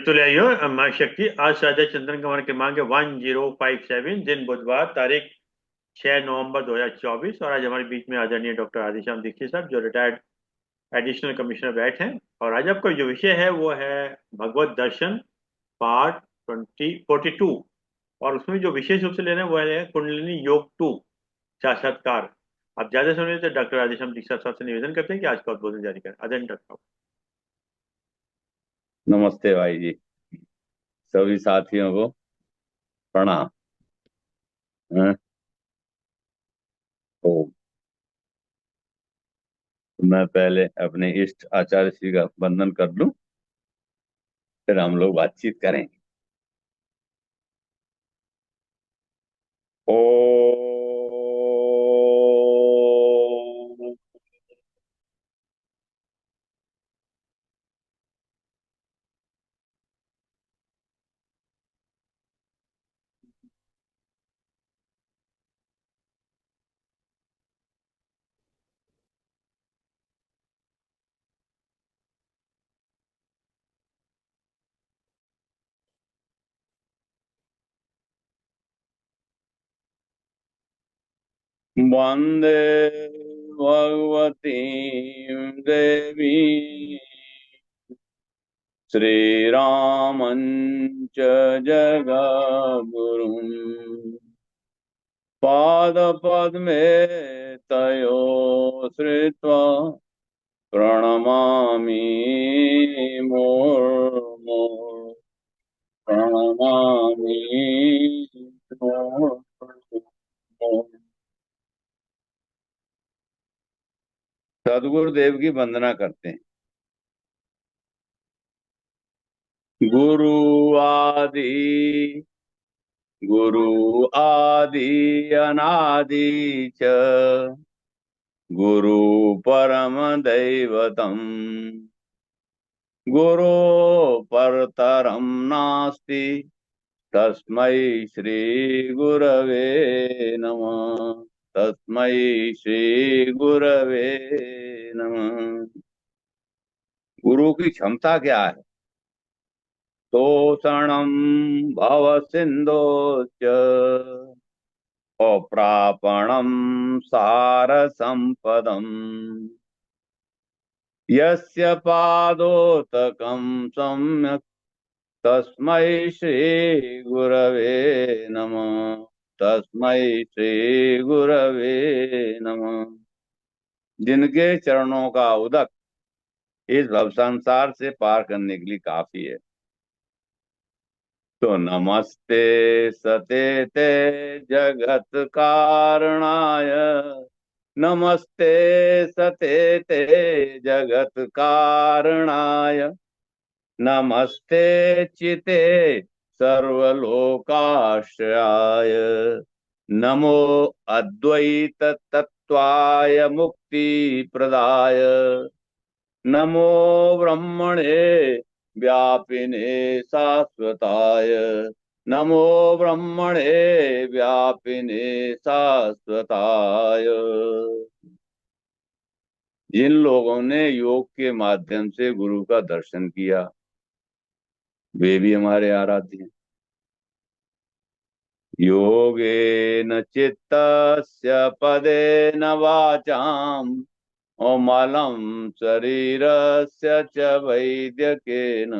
तो ले आइयो माँ शक्ति। आज साझा चंद्रन कमर के मांगे 1057, दिन बुधवार, तारीख 6 नवंबर 2024। और आज हमारे बीच में आदरणीय डॉक्टर आदिश्याम दीक्षित साहब, जो रिटायर्ड एडिशनल कमिश्नर बैठ हैं। और आज आपका जो विषय है वो है भगवत दर्शन, पार्ट 42। और उसमें जो विशेष रूप से लेना है वो है कुंडलिनी योग 2, साक्षात्कार। आप ज्यादा सुनिए तो डॉक्टर आदिश्याम दीक्षित साहब से निवेदन करते हैं कि आज का उद्बोधन जारी करें। आदरणीय डॉक्टर साहब। नमस्ते भाई जी। सभी साथियों को प्रणाम। हैं? तो मैं पहले अपने इष्ट आचार्य श्री का वंदन कर लूं, फिर हम लोग बातचीत करेंगे। ओ वंदे भगवती देवी श्रीरामञ्च जगद्गुरुम् पादपद्मे तयो श्रित्वा प्रणमामि मुर्मु प्रणमामि मुर्मु। सदगुरुदेव की वंदना करते हैं। गुरु आदि गुरु आदि अनादि च गुरु परम दैवतम् गुरो परतरं नास्ति तस्मै श्री गुरवे नमः। तस्मै श्री गुरवे नमः। गुरु की क्षमता क्या है? तोषणं भव सिन्धोश्च अप्रापणं सार संपदम् यस्य पादोतकं सम्यक् तस्मै श्री गुरवे नमः। तस्मै श्री गुरवे नमः। जिनके चरणों का उदक इस भव संसार से पार करने के लिए काफी है। तो नमस्ते सतेते जगत कारणाय नमस्ते सतेते जगत कारणाय नमस्ते चिते सर्वलोकाश्रयाय नमो अद्वैत तत्वाय मुक्ति प्रदाय नमो ब्रह्मणे व्यापिने शाश्वताय नमो ब्रह्मणे व्यापिने शाश्वताय। जिन लोगों ने योग के माध्यम से गुरु का दर्शन किया वे भी हमारे आराध्य हैं। योगेन चित्तस्य पदेन वाचाम् मलं शरीरस्य च वैद्यकेन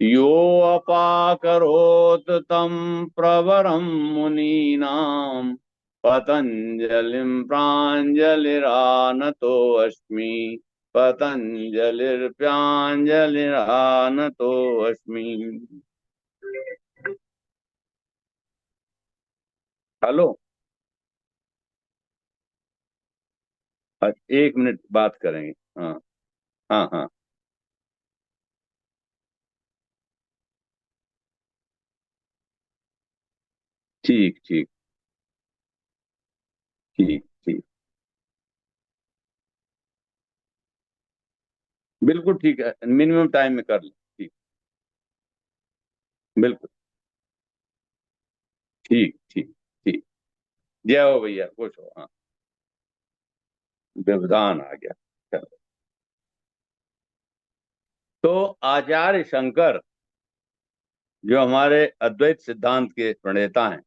यो अपाकरोत् तं प्रवरं मुनीनां पतञ्जलिं प्राञ्जलिरानतोऽस्मि। पतञ्जलिर्प्राञ्जलिरानतोऽस्मि। हेलो। 1 मिनट बात करेंगे। हाँ हाँ हाँ। ठीक ठीक ठीक ठीक। बिल्कुल ठीक है, मिनिमम टाइम में कर ले। ठीक। बिल्कुल ठीक ठीक ठीक। जय हो भैया, खुश हो। हाँ, व्यवधान आ गया। चलो। तो आचार्य शंकर जो हमारे अद्वैत सिद्धांत के प्रणेता हैं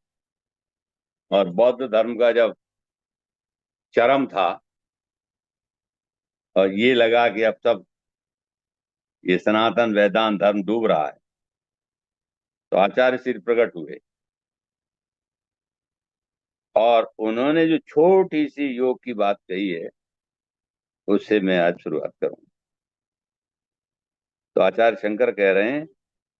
और बौद्ध धर्म का जब चरम था और ये लगा कि अब सब ये सनातन वेदांत धर्म डूब रहा है, तो आचार्य श्री प्रकट हुए और उन्होंने जो छोटी सी योग की बात कही है उससे मैं आज शुरुआत करूं। तो आचार्य शंकर कह रहे हैं,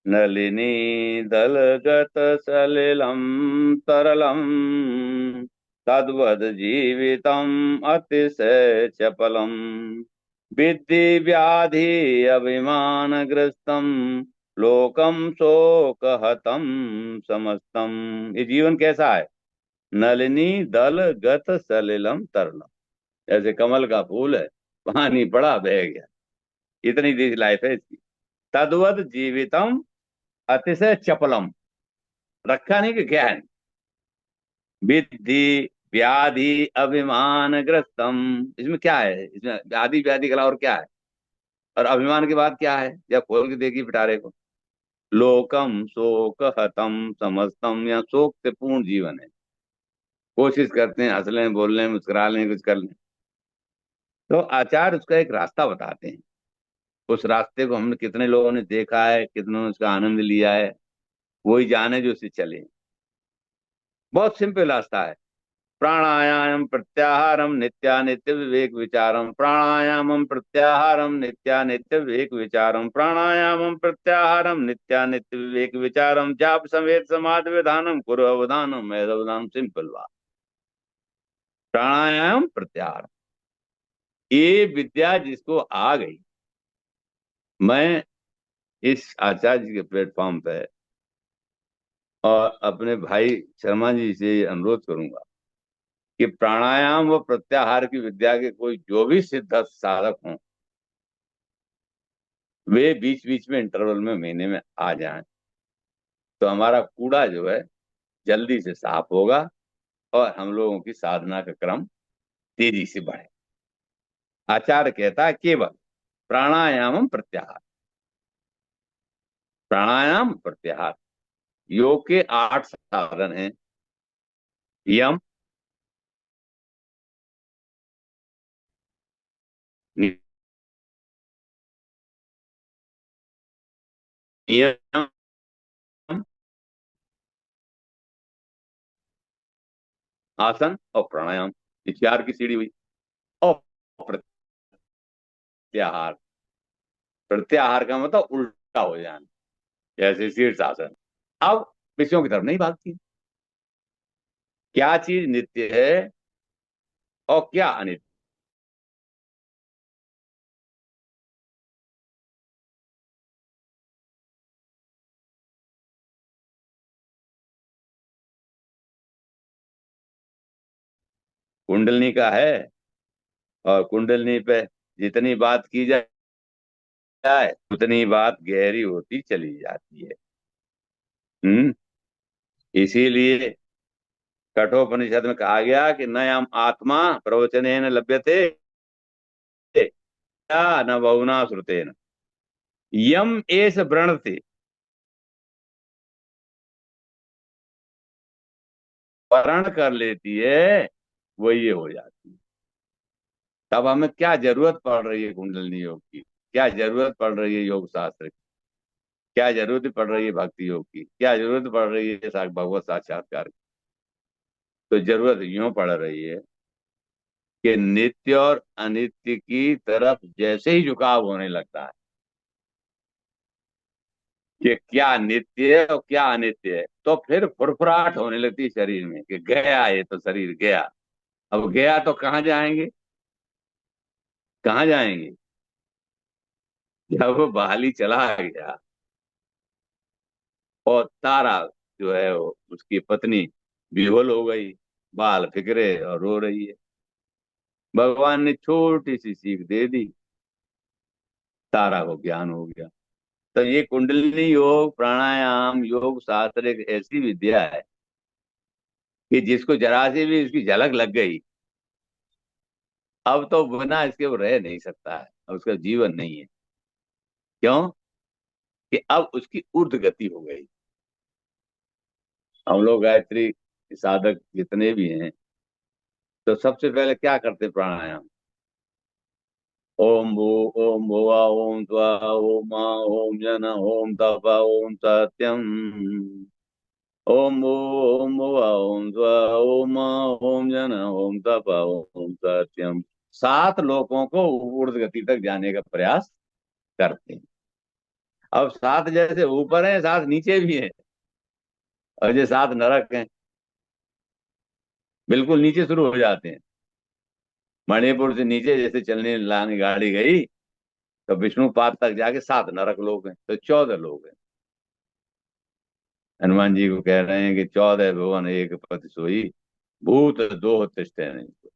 नलिनी दलगत सलिलम तरलम तद्वद जीवितम अतिशय चपलम विद्धि व्याधि अभिमान ग्रस्तम लोकम शोक हतम समस्तम। ये जीवन कैसा है? नलिनी दल गत सलिलम तरलम, जैसे कमल का फूल है, पानी पड़ा बह गया, इतनी दी लाइफ है इसकी। तद्वत जीवितम अतिशय चपलम, रखा नहीं कि क्या है, विद्धि व्याधि अभिमान ग्रस्तम। इसमें क्या है? इसमें व्याधि व्याधि के अलावा और क्या है? और अभिमान की बात क्या है? जब खोल के देखी पिटारे को, लोकम शोक हतम समस्तम, या शोक से पूर्ण जीवन है। कोशिश करते हैं हंस लें, बोल लें, मुस्कुरा लें, कुछ कर लें। तो आचार्य उसका एक रास्ता बताते हैं। उस रास्ते को हमने कितने लोगों ने देखा है, कितनों ने उसका आनंद लिया है, वही जाने जो उसे चले। बहुत सिंपल रास्ता है। प्राणायाम प्रत्याहारम नित्यानित्य विवेक विचारम, प्राणायामम प्रत्याहारम नित्यानित्य विवेक विचारम, प्राणायामम प्रत्याहारम नित्यानित्य विवेक विचारम, जाप समेत समाधि विधानम कुरु अवधानम अवधानम। सिंपल बात। प्राणायाम प्रत्याहार, ये विद्या जिसको आ गई, मैं इस आचार्य जी के प्लेटफॉर्म पे और अपने भाई शर्मा जी से अनुरोध करूंगा कि प्राणायाम व प्रत्याहार की विद्या के कोई जो भी सिद्ध साधक हों, वे बीच बीच में इंटरवल में महीने में आ जाएं, तो हमारा कूड़ा जो है जल्दी से साफ होगा और हम लोगों की साधना का क्रम तेजी से बढ़े। आचार्य कहता है केवल प्राणायाम प्रत्याहार, प्राणायाम प्रत्याहार। योग के 8 साधन हैं। यम, नियम, आसन और प्राणायाम, ये 4 की सीढ़ी हुई। और प्रत्याहार, प्रत्याहार का मतलब उल्टा हो जाना, जैसे शीर्षासन। अब विषयों की तरफ नहीं भागती। क्या चीज नित्य है और क्या अनित्य? कुंडलनी का है, और कुंडलनी पे जितनी बात की जाए उतनी बात गहरी होती चली जाती है। हम्म। इसीलिए कठोपनिषद में कहा गया कि न हम आत्मा प्रवचनेन लभ्यते या न बहुना श्रुतेन, यम एस व्रणते, वर्ण कर लेती है वो ये हो जाती है। तब हमें क्या जरूरत पड़ रही है कुंडलनी योग की? क्या जरूरत पड़ रही है योग शास्त्र की? क्या जरूरत पड़ रही है भक्ति योग की? क्या जरूरत पड़ रही है भगवत साक्षात्कार की? तो जरूरत यूं पड़ रही है कि नित्य और अनित्य की तरफ जैसे ही झुकाव होने लगता है कि क्या नित्य है और क्या अनित्य है, तो फिर फुरफुराहट होने लगती है शरीर में कि गया ये तो शरीर गया। अब गया तो कहाँ जाएंगे? कहाँ जाएंगे? जब वो बहाली चला गया और तारा जो है वो उसकी पत्नी विह्वल हो गई, बाल फिक्रे और रो रही है, भगवान ने छोटी सी सीख दे दी, तारा को ज्ञान हो गया। तो ये कुंडलिनी योग, प्राणायाम, योग शास्त्र एक ऐसी विद्या है कि जिसको जरा से भी इसकी झलक लग गई, अब तो बिना इसके वो रह नहीं सकता है, अब उसका जीवन नहीं है। क्यों? कि अब उसकी ऊर्ध्व गति हो गई। हम लोग गायत्री साधक जितने भी हैं, तो सबसे पहले क्या करते प्राणायाम? ओम भू, ओम भुवा, ओम स्वा, ओम मा, ओम जन, ओम तप, ओम सत्यम। ओम भू, ओम भुवा, ओम स्वा, ओम मा, ओम जन, ओम तप, ओम सत्यम। 7 लोकों को ऊर्ध्व गति तक जाने का प्रयास करते हैं। अब 7 जैसे ऊपर हैं, 7 नीचे भी हैं, और ये 7 नरक हैं, बिल्कुल नीचे शुरू हो जाते हैं। मणिपुर से नीचे जैसे चलने लाने गाड़ी गई, तो विष्णुपाद तक जाके 7 नरक लोग हैं, तो 14 लोग हैं। हनुमान जी को कह रहे हैं कि 14 भुवन एक पति सोई, भूत दो तिष्ठे नहीं।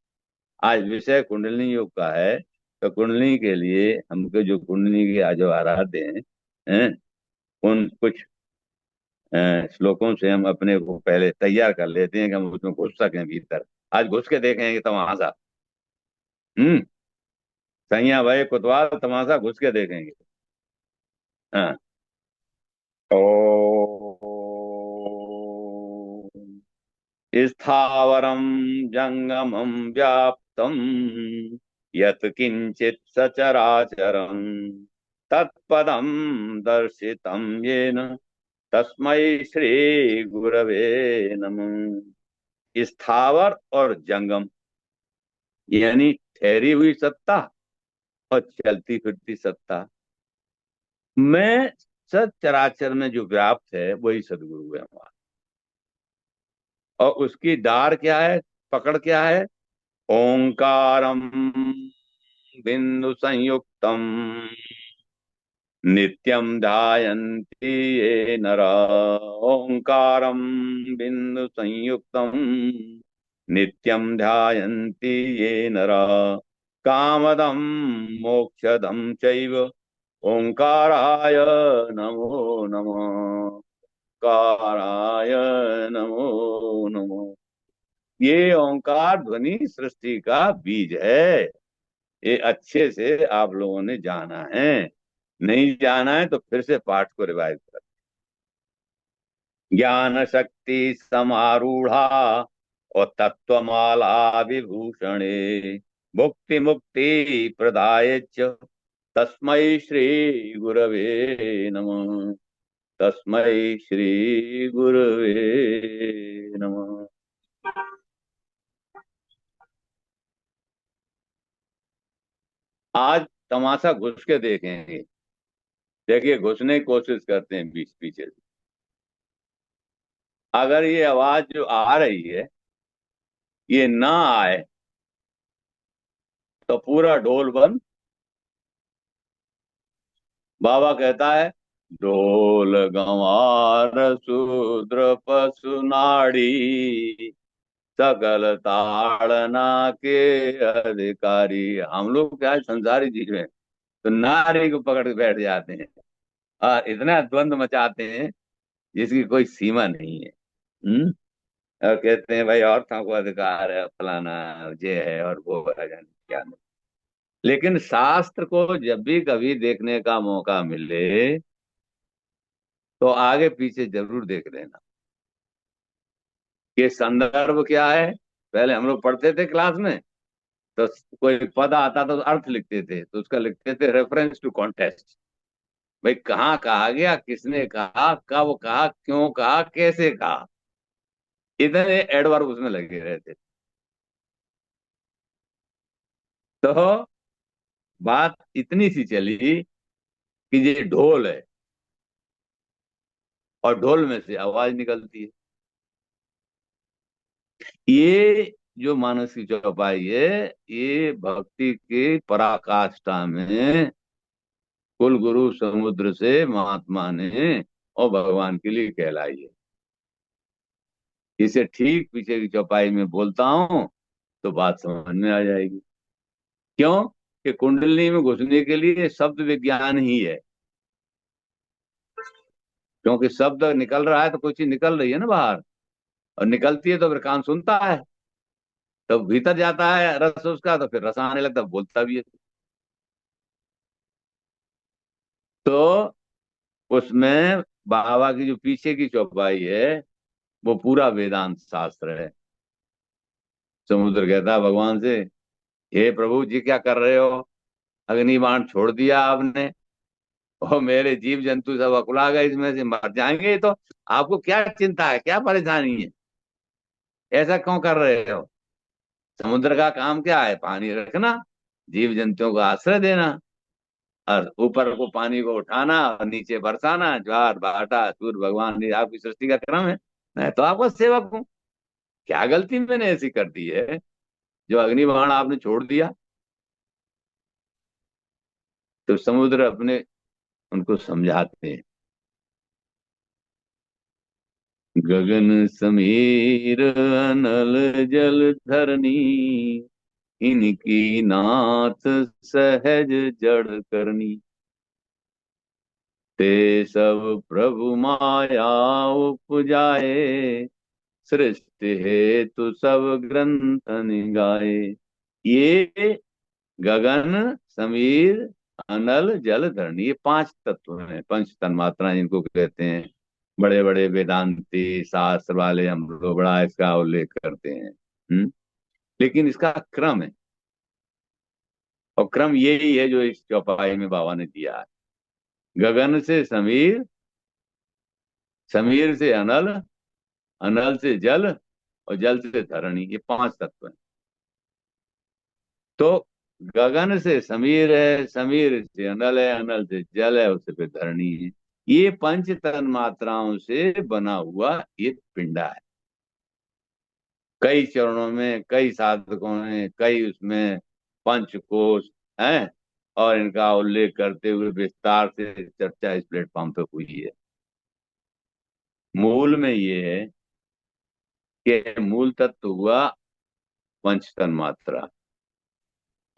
आज विषय कुंडलिनी योग का है, तो कुंडलिनी के लिए हमको जो कुंडलिनी के जो आराध्य हैं, उन कुछ श्लोकों से हम अपने को पहले तैयार कर लेते हैं कि हम उसमें घुस सकें भीतर। आज घुस के देखेंगे तमाशा। हम्म। सैया भाई कोतवाल तमाशा घुस के देखेंगे। हाँ। ओ स्थावरम जंगमम व्याप्तम यत् किंचित सचराचरम तत्पदम दर्शितम येन तस्मै श्री गुरवे नमः। स्थावर और जंगम, यानी ठहरी हुई सत्ता और चलती फिरती सत्ता में सचराचर में जो व्याप्त है वही सदगुरु है हमारा। और उसकी डार क्या है, पकड़ क्या है? ओंकारम बिंदु संयुक्तम नित्यम ध्यायन्ति ये नरा। ओंकारम बिंदु संयुक्तम नित्यम ध्यायन्ति ये नरा। कामदम मोक्षदम चैव ओंकाराय नमो नमः। ओंकाराय नमो नमः। ये ओंकार ध्वनि सृष्टि का बीज है। ये अच्छे से आप लोगों ने जाना है, नहीं जाना है तो फिर से पाठ को रिवाइज कर। ज्ञान शक्ति समारूढ़ा और तत्वमाला विभूषणे मुक्ति मुक्ति प्रदाय च तस्मै श्री गुरवे नमः। तस्मै श्री गुरवे नमः। आज तमाशा घुस के देखेंगे। देखिए, घुसने की कोशिश करते हैं बीच पीछे से। अगर ये आवाज जो आ रही है ये ना आए तो पूरा ढोल बंद। बाबा कहता है, ढोल गंवार शूद्र पशु नाड़ी सकल ताड़ना के अधिकारी। हम लोग क्या है, संसारी जीव हैं, तो नारी को पकड़ के बैठ जाते हैं और इतना द्वंद मचाते हैं जिसकी कोई सीमा नहीं है। हम्म। और कहते हैं भाई औरतों को अधिकार है, फलाना ये है और वो है, जाने क्या नहीं। लेकिन शास्त्र को जब भी कभी देखने का मौका मिले तो आगे पीछे जरूर देख लेना कि संदर्भ क्या है। पहले हम लोग पढ़ते थे क्लास में, तो कोई पद आता तो अर्थ लिखते थे, तो उसका लिखते थे रेफरेंस टू कॉन्टेक्स्ट। भाई कहाँ कहा गया, किसने कहा, कब कहा, क्यों कहा, कैसे कहा, इतने एडवर्ब उसमें लगे रहते। तो बात इतनी सी चली कि ये ढोल है और ढोल में से आवाज निकलती है। ये जो मानस की चौपाई है, ये भक्ति की पराकाष्ठा में कुल गुरु समुद्र से महात्मा ने और भगवान के लिए कहलाई है। इसे ठीक पीछे की चौपाई में बोलता हूं तो बात समझ में आ जाएगी। क्यों? कि कुंडली में घुसने के लिए शब्द विज्ञान ही है। क्योंकि शब्द निकल रहा है तो कोई चीज निकल रही है ना बाहर, और निकलती है तो फिर कान सुनता है, तो भीतर जाता है रस उसका, तो फिर रस आने लगता है, बोलता भी है। तो उसमें बाबा की जो पीछे की चौपाई है वो पूरा वेदांत शास्त्र है। समुद्र कहता है भगवान से, हे प्रभु जी क्या कर रहे हो, अग्नि बाण छोड़ दिया आपने, और मेरे जीव जंतु सब अकुला गए, इसमें से मर जाएंगे, तो आपको क्या चिंता है, क्या परेशानी है, ऐसा क्यों कर रहे हो। समुद्र का काम क्या है, पानी रखना, जीव जंतुओं को आश्रय देना, और ऊपर को पानी को उठाना और नीचे बरसाना, ज्वार भाटा सूर्य भगवान, ये आपकी सृष्टि का क्रम है। मैं तो आपका सेवक हूँ, क्या गलती मैंने ऐसी कर दी है जो अग्नि बाण आपने छोड़ दिया। तो समुद्र अपने उनको समझाते हैं, गगन समीर अनल जल धरनी, इनकी नाथ सहज जड़ करनी, ते सब प्रभु माया उपजाए, सृष्टि हेतु सब ग्रंथ निगाए। ये गगन समीर अनल जल धरणी, ये पांच तत्व हैं, पंच तन्मात्राएं जिनको कहते हैं। बड़े बड़े वेदांती शास्त्र वाले हम लोग बड़ा इसका उल्लेख करते हैं। लेकिन इसका क्रम है, और क्रम यही है जो इस चौपाई में बाबा ने दिया है। गगन से समीर, समीर से अनल, अनल से जल, और जल से धरणी, ये पांच तत्व हैं। तो गगन से समीर है, समीर से अनल है, अनल से जल है, उससे फिर धरणी है। ये पंच तन मात्राओं से बना हुआ ये पिंडा है। कई चरणों में, कई साधकों ने, कई उसमें पंचकोश हैं, और इनका उल्लेख करते हुए विस्तार से चर्चा इस प्लेटफॉर्म पे हुई है। मूल में ये है कि मूल तत्व हुआ पंच तन मात्रा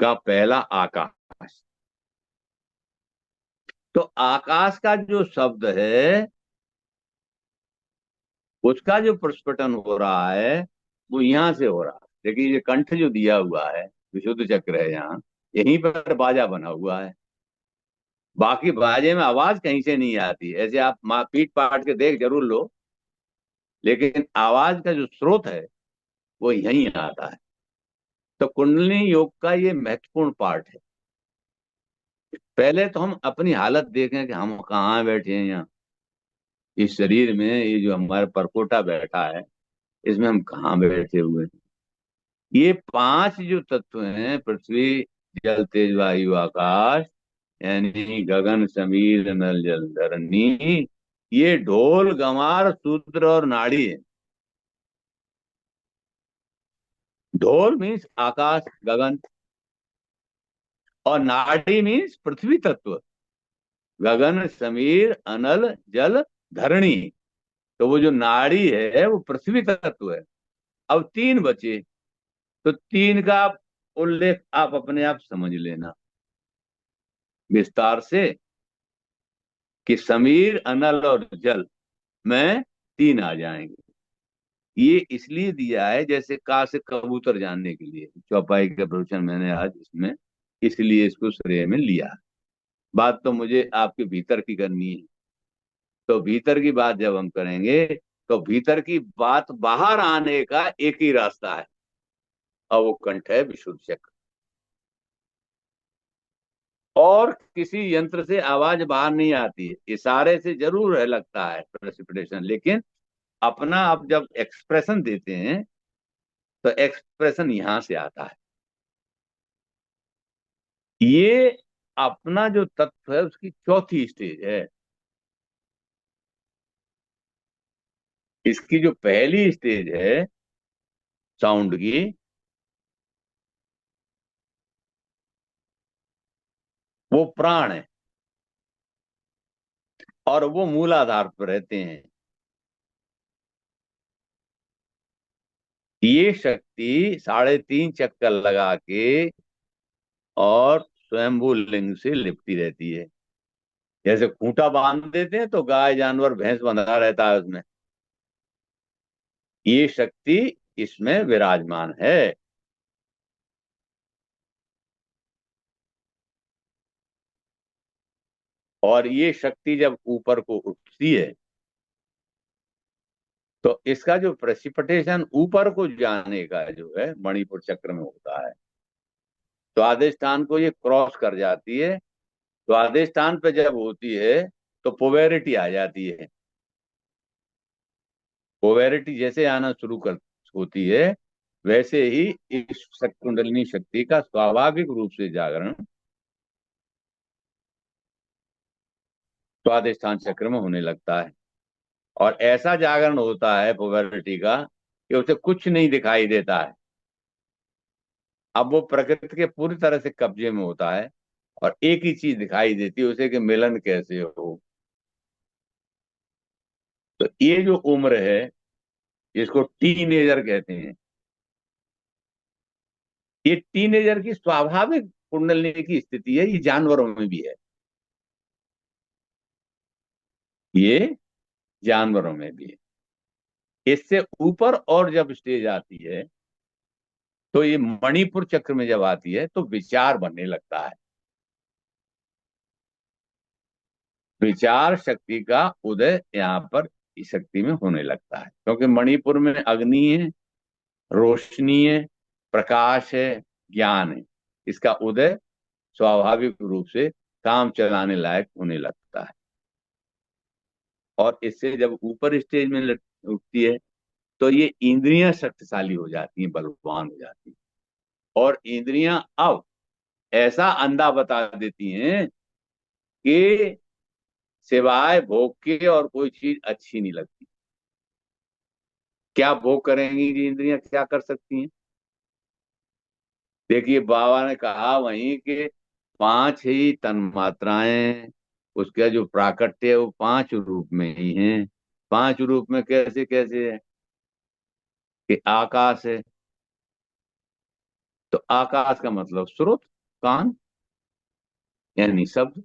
का पहला आकाश। तो आकाश का जो शब्द है उसका जो प्रस्फुटन हो रहा है वो यहां से हो रहा है। देखिए ये कंठ जो दिया हुआ है, विशुद्ध चक्र है, यहाँ यहीं पर बाजा बना हुआ है। बाकी बाजे में आवाज कहीं से नहीं आती, ऐसे आप पीट पाट के देख जरूर लो, लेकिन आवाज का जो स्रोत है वो यहीं आता है। तो कुंडलिनी योग का ये महत्वपूर्ण पार्ट है। पहले तो हम अपनी हालत देखें कि हम कहाँ बैठे हैं यहाँ, इस शरीर में ये जो हमारा परकोटा बैठा है इसमें हम कहाँ बैठे हुए हैं। ये पांच जो तत्व हैं, पृथ्वी जल तेज वायु आकाश, यानी गगन समीर नल जल धरणी, ये ढोल गमार सूत्र और नाड़ी है। ढोल मीन्स आकाश गगन, और नाड़ी मीन्स पृथ्वी तत्व, गगन समीर अनल जल धरणी। तो वो जो नाड़ी है वो पृथ्वी तत्व है। अब तीन बचे, तो तीन का उल्लेख आप अपने आप समझ लेना विस्तार से, कि समीर अनल और जल में तीन आ जाएंगे। ये इसलिए दिया है जैसे का से कबूतर जानने के लिए, चौपाई का प्रवचन मैंने आज इसमें इसलिए इसको श्रेय में लिया। बात तो मुझे आपके भीतर की करनी है। तो भीतर की बात जब हम करेंगे तो भीतर की बात बाहर आने का एक ही रास्ता है, और वो कंठ है विशुद्ध चक्र। और किसी यंत्र से आवाज बाहर नहीं आती है, इशारे से जरूर है लगता है प्रेसिपिटेशन, लेकिन अपना आप जब एक्सप्रेशन देते हैं तो एक्सप्रेशन यहां से आता है। ये अपना जो तत्व है उसकी चौथी स्टेज है। इसकी जो पहली स्टेज है साउंड की, वो प्राण है, और वो मूलाधार पर रहते हैं। ये शक्ति 3.5 चक्कर लगा के और स्वयंभू लिंग से लिपटी रहती है। जैसे खूंटा बांध देते हैं तो गाय जानवर भैंस बंधा रहता है उसमें, ये शक्ति इसमें विराजमान है। और ये शक्ति जब ऊपर को उठती है तो इसका जो प्रेसिपिटेशन ऊपर को जाने का जो है मणिपुर चक्र में होता है। स्वादिष्ठान को ये क्रॉस कर जाती है। स्वादिष्ठान पे जब होती है तो पोवेरिटी आ जाती है। पोवेरिटी जैसे आना शुरू कर होती है वैसे ही इस कुंडलिनी शक्ति का स्वाभाविक रूप से जागरण स्वादिष्ठान चक्र में होने लगता है। और ऐसा जागरण होता है पोवेरिटी का कि उसे कुछ नहीं दिखाई देता है। अब वो प्रकृति के पूरी तरह से कब्जे में होता है और एक ही चीज दिखाई देती है उसे कि मिलन कैसे हो। तो ये जो उम्र है इसको टीनेजर कहते हैं। ये टीनेजर की स्वाभाविक कुंडलिनी की स्थिति है। ये जानवरों में भी है। ये जानवरों में भी है। इससे ऊपर और जब स्टेज आती है तो ये मणिपुर चक्र में जब आती है तो विचार बनने लगता है। विचार शक्ति का उदय यहाँ पर इस शक्ति में होने लगता है क्योंकि मणिपुर में अग्नि है, रोशनी है, प्रकाश है, ज्ञान है। इसका उदय स्वाभाविक रूप से काम चलाने लायक होने लगता है। और इससे जब ऊपर स्टेज में उठती है तो ये इंद्रियां शक्तिशाली हो जाती हैं, बलवान हो जाती हैं। और इंद्रियां अब ऐसा अंधा बता देती हैं कि सिवाय भोग के और कोई चीज अच्छी नहीं लगती। क्या भोग करेंगी ये इंद्रियां, क्या कर सकती हैं? देखिए बाबा ने कहा वहीं कि पांच ही तन्मात्राएं, उसका जो प्राकट्य है वो पांच रूप में ही है। पांच रूप में कैसे कैसे है कि आकाश है तो आकाश का मतलब स्रोत, कान यानी शब्द।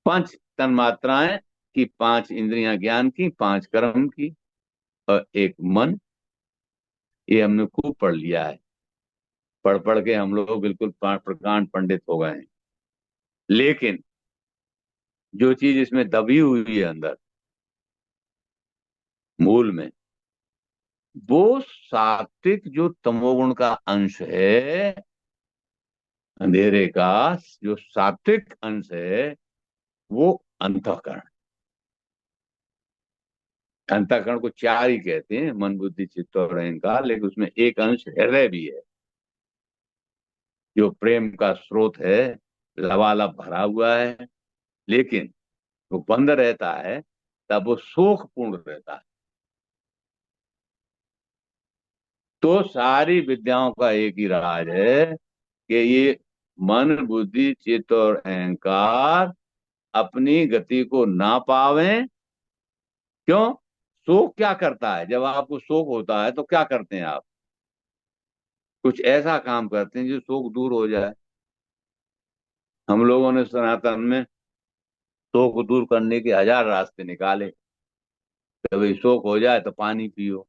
पांच तन्मात्राएं की, पांच इंद्रियां ज्ञान की, पांच कर्म की और एक मन। ये हमने खूब पढ़ लिया है। पढ़ पढ़ के हम लोग बिल्कुल प्रकांड पंडित हो गए हैं। लेकिन जो चीज इसमें दबी हुई है अंदर मूल में, वो सात्विक जो तमोगुण का अंश है, अंधेरे का जो सात्विक अंश है वो अंतःकरण। अंतःकरण को चार ही कहते हैं, मन बुद्धि चित्त और अहंकार, लेकिन उसमें एक अंश हृदय भी है जो प्रेम का स्रोत है, लबालब भरा हुआ है। लेकिन वो बंद रहता है तब वो शोक पूर्ण रहता है। तो सारी विद्याओं का एक ही राज है कि ये मन बुद्धि चित्त और अहंकार अपनी गति को ना पावें। क्यों? शोक क्या करता है? जब आपको शोक होता है तो क्या करते हैं आप? कुछ ऐसा काम करते हैं जो शोक दूर हो जाए। हम लोगों ने सनातन में शोक दूर करने के हजार रास्ते निकाले। तो भाई शोक हो जाए तो पानी पियो,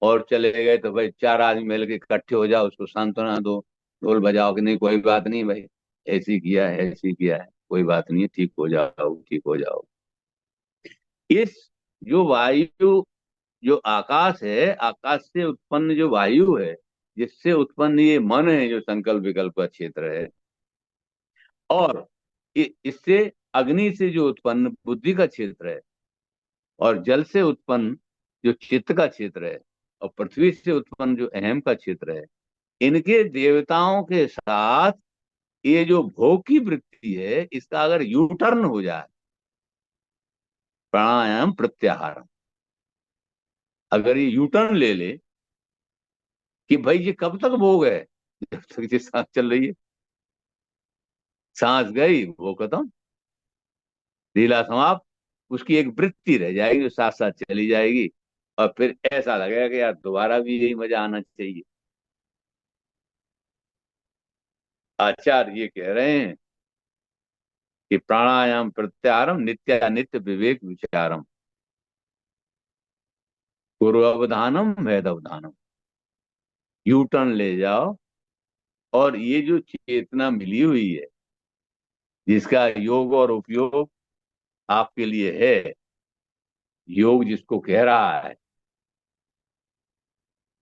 और चले गए तो भाई चार आदमी मिल के इकट्ठे हो जाओ, उसको सांत्वना दो, ढोल बजाओ कि नहीं कोई बात नहीं भाई, ऐसी किया है ऐसी किया है, कोई बात नहीं, ठीक हो जाओ ठीक हो जाओ। इस जो वायु, जो आकाश है, आकाश से उत्पन्न जो वायु है, जिससे उत्पन्न ये मन है जो संकल्प विकल्प का क्षेत्र है, और इससे अग्नि से जो उत्पन्न बुद्धि का क्षेत्र है, और जल से उत्पन्न जो चित्त का क्षेत्र है, और पृथ्वी से उत्पन्न जो अहम का क्षेत्र है, इनके देवताओं के साथ ये जो भोग की वृत्ति है इसका अगर यू टर्न हो जाए, प्राणायाम प्रत्याहार, अगर ये यू टर्न ले ले कि भाई ये कब तक भोग है, जब तक ये सांस चल रही है, सांस गई वो खत्म, लीला समाप्त। उसकी एक वृत्ति रह जाएगी जो साथ साथ चली जाएगी, और फिर ऐसा लगेगा कि यार दोबारा भी यही मजा आना चाहिए। आचार्य ये कह रहे हैं कि प्राणायाम प्रत्याहारम नित्यानित्य विवेक विचारम पूर्व अवधानम वेद अवधानम। यू टर्न ले जाओ, और ये जो चेतना मिली हुई है जिसका योग और उपयोग आपके लिए है, योग जिसको कह रहा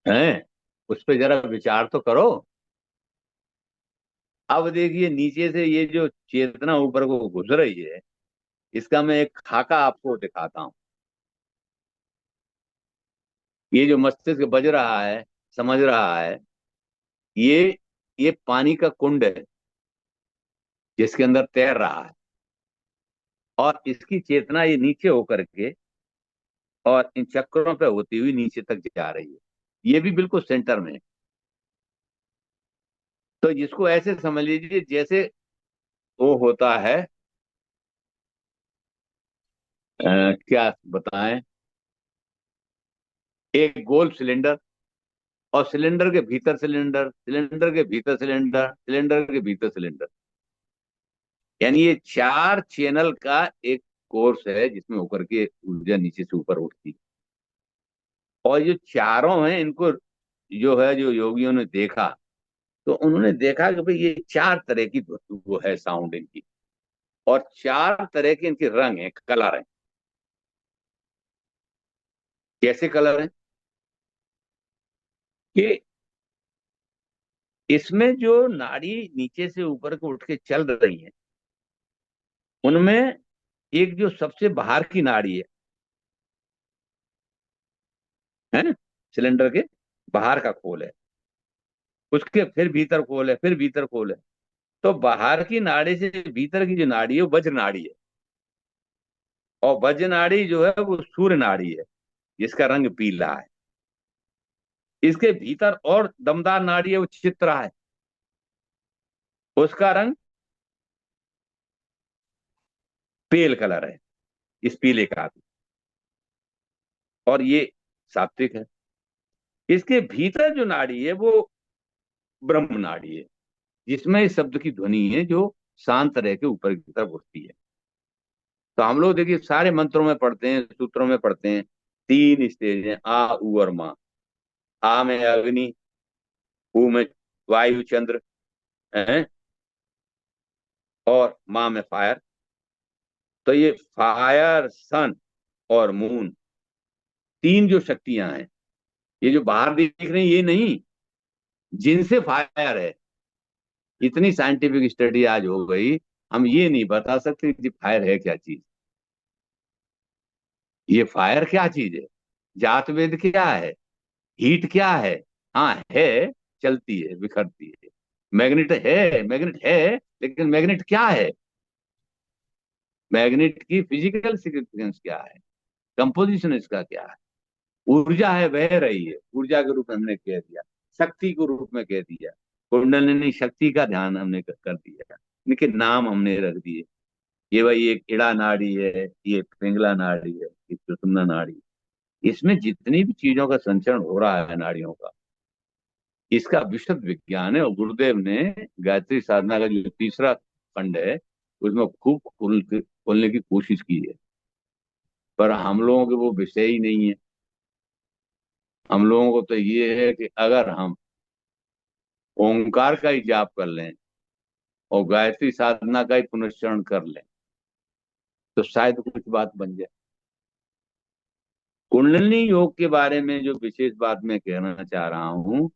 है उस पर जरा विचार तो करो। अब देखिए नीचे से ये जो चेतना ऊपर को घुस रही है, इसका मैं एक खाका आपको दिखाता हूं। ये जो मस्तिष्क बज रहा है, समझ रहा है, ये ये पानी का कुंड है जिसके अंदर तैर रहा है, और इसकी चेतना ये नीचे होकर के और इन चक्रों पे होती हुई नीचे तक जा रही है। ये भी बिल्कुल सेंटर में है। तो जिसको ऐसे समझ लीजिए जैसे वो होता है, क्या बताएं, एक गोल सिलेंडर, और सिलेंडर के भीतर सिलेंडर, सिलेंडर के भीतर सिलेंडर, सिलेंडर के भीतर सिलेंडर, यानी ये चार चैनल का एक कोर्स है जिसमें होकर के ऊर्जा नीचे से ऊपर उठती है। और ये चारों हैं, इनको जो है जो योगियों ने देखा, तो उन्होंने देखा कि भाई ये चार तरह की वो है साउंड इनकी, और चार तरह के इनके रंग है, कलर है। कैसे कलर है कि इसमें जो नाड़ी नीचे से ऊपर को उठ के चल रही है, उनमें एक जो सबसे बाहर की नाड़ी है सिलेंडर के बाहर का खोल है, उसके फिर भीतर खोल है, फिर भीतर खोल है। तो बाहर की नाड़ी से भीतर की जो नाड़ी है वो वज्र नाड़ी है, और वज्र नाड़ी जो है वो सूर्य नाड़ी है जिसका रंग पीला है। इसके भीतर और दमदार नाड़ी है, वो चित्रा है, उसका रंग पेल कलर है, इस पीले का भी। और ये सात्विक है। इसके भीतर जो नाड़ी है वो ब्रह्म नाड़ी है, जिसमें इस शब्द की ध्वनि है जो शांत रह के ऊपर की तरफ उठती है। तो हम लोग देखिए सारे मंत्रों में पढ़ते हैं, सूत्रों में पढ़ते हैं, तीन स्टेज हैं, आ उ और माँ। आ में अग्नि, उ में वायु चंद्र है, और माँ में फायर। तो ये फायर, सन और मून, तीन जो शक्तियां हैं, ये जो बाहर दिख रही है ये नहीं, जिनसे फायर है। इतनी साइंटिफिक स्टडी आज हो गई, हम ये नहीं बता सकते कि फायर है क्या चीज। ये फायर क्या चीज है, जात वेद क्या है, हीट क्या है। हाँ है, चलती है, बिखरती है। मैग्नेट है, मैग्नेट है, लेकिन मैग्नेट क्या है, मैग्नेट की फिजिकल सिग्निफिकेंस क्या है, कंपोजिशन इसका क्या है। ऊर्जा है, बह रही है, ऊर्जा के रूप में हमने कह दिया, शक्ति के रूप में कह दिया, कुंडलिनी शक्ति का ध्यान हमने कर दिया, इनके नाम हमने रख दिए। ये भाई एक इड़ा नाड़ी है, ये पिंगला नाड़ी है, ये सुषुम्ना नाड़ी है। इसमें जितनी भी चीजों का संचरण हो रहा है नाड़ियों का, इसका विशद विज्ञान है। और गुरुदेव ने गायत्री साधना का जो तीसरा खंड है उसमें खूब खोलने की कोशिश की है, पर हम लोगों के वो विषय ही नहीं है। हम लोगों को तो ये है कि अगर हम ओंकार का ही जाप कर लें और गायत्री साधना का ही पुनस्चरण कर लें तो शायद कुछ बात बन जाए। कुंडलिनी योग के बारे में जो विशेष बात मैं कहना चाह रहा हूं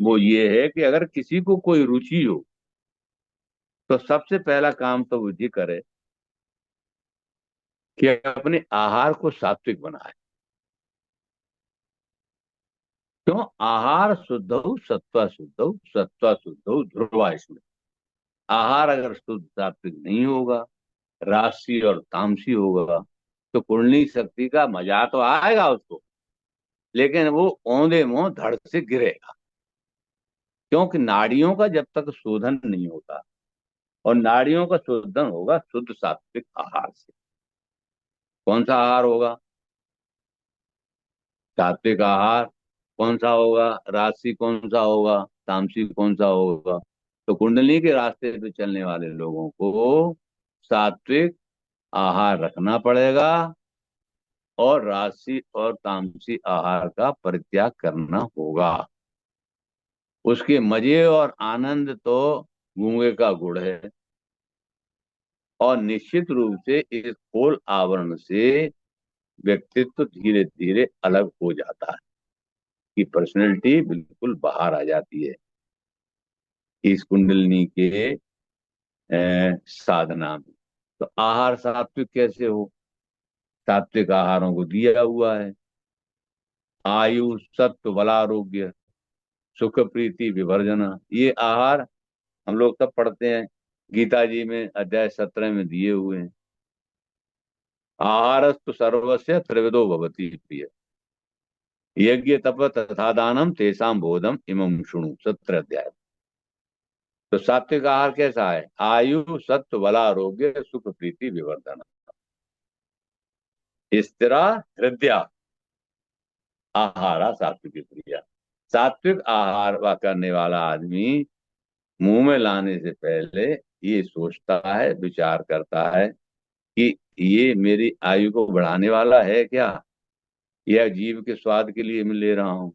वो ये है कि अगर किसी को कोई रुचि हो तो सबसे पहला काम तो वो ये करे कि अपने आहार को सात्विक बनाए। क्यों? आहार शुद्ध सत्वा शुद्ध ध्रुवा इसमें। आहार अगर शुद्ध सात्विक नहीं होगा, राशि और तामसी होगा, तो कुंडली शक्ति का मजा तो आएगा उसको, लेकिन वो औंधे मुंह धड़ से गिरेगा। क्योंकि नाड़ियों का जब तक शोधन नहीं होता, और नाड़ियों का शोधन होगा शुद्ध सात्विक आहार से। कौन सा आहार होगा? सात्विक आहार। कौन सा होगा? राशि कौन सा होगा? तामसी कौन सा होगा? तो कुंडली के रास्ते पे चलने वाले लोगों को सात्विक आहार रखना पड़ेगा, और राशि और तामसी आहार का परित्याग करना होगा। उसके मजे और आनंद तो गूंगे का गुड़ है। और निश्चित रूप से इस खोल आवरण से व्यक्तित्व धीरे धीरे अलग हो जाता है, कि पर्सनैलिटी बिल्कुल बाहर आ जाती है इस कुंडलिनी के साधना में। तो आहार सात्विक कैसे हो? सात्विक आहारों को दिया हुआ है, आयु सत्व बलारोग्य सुख प्रीति विवर्जना, ये आहार हम लोग सब पढ़ते हैं, गीता जी में अध्याय 17 में दिए हुए हैं। आहारस्तु सर्वस्य त्रिविधो भवति प्रिय, यज्ञ तप तथा दानम तेषाम बोधम इमं शृणु, 17 अध्याय। तो सात्विक आहार कैसा है? आयु सत्व बलारोग्य सुख प्रीति विवर्धन, स्थिरा हृदया आहारा सात्विक प्रिया। सात्विक आहार करने वाला आदमी मुंह में लाने से पहले ये सोचता है, विचार करता है कि ये मेरी आयु को बढ़ाने वाला है क्या, या जीव के स्वाद के लिए मैं ले रहा हूं।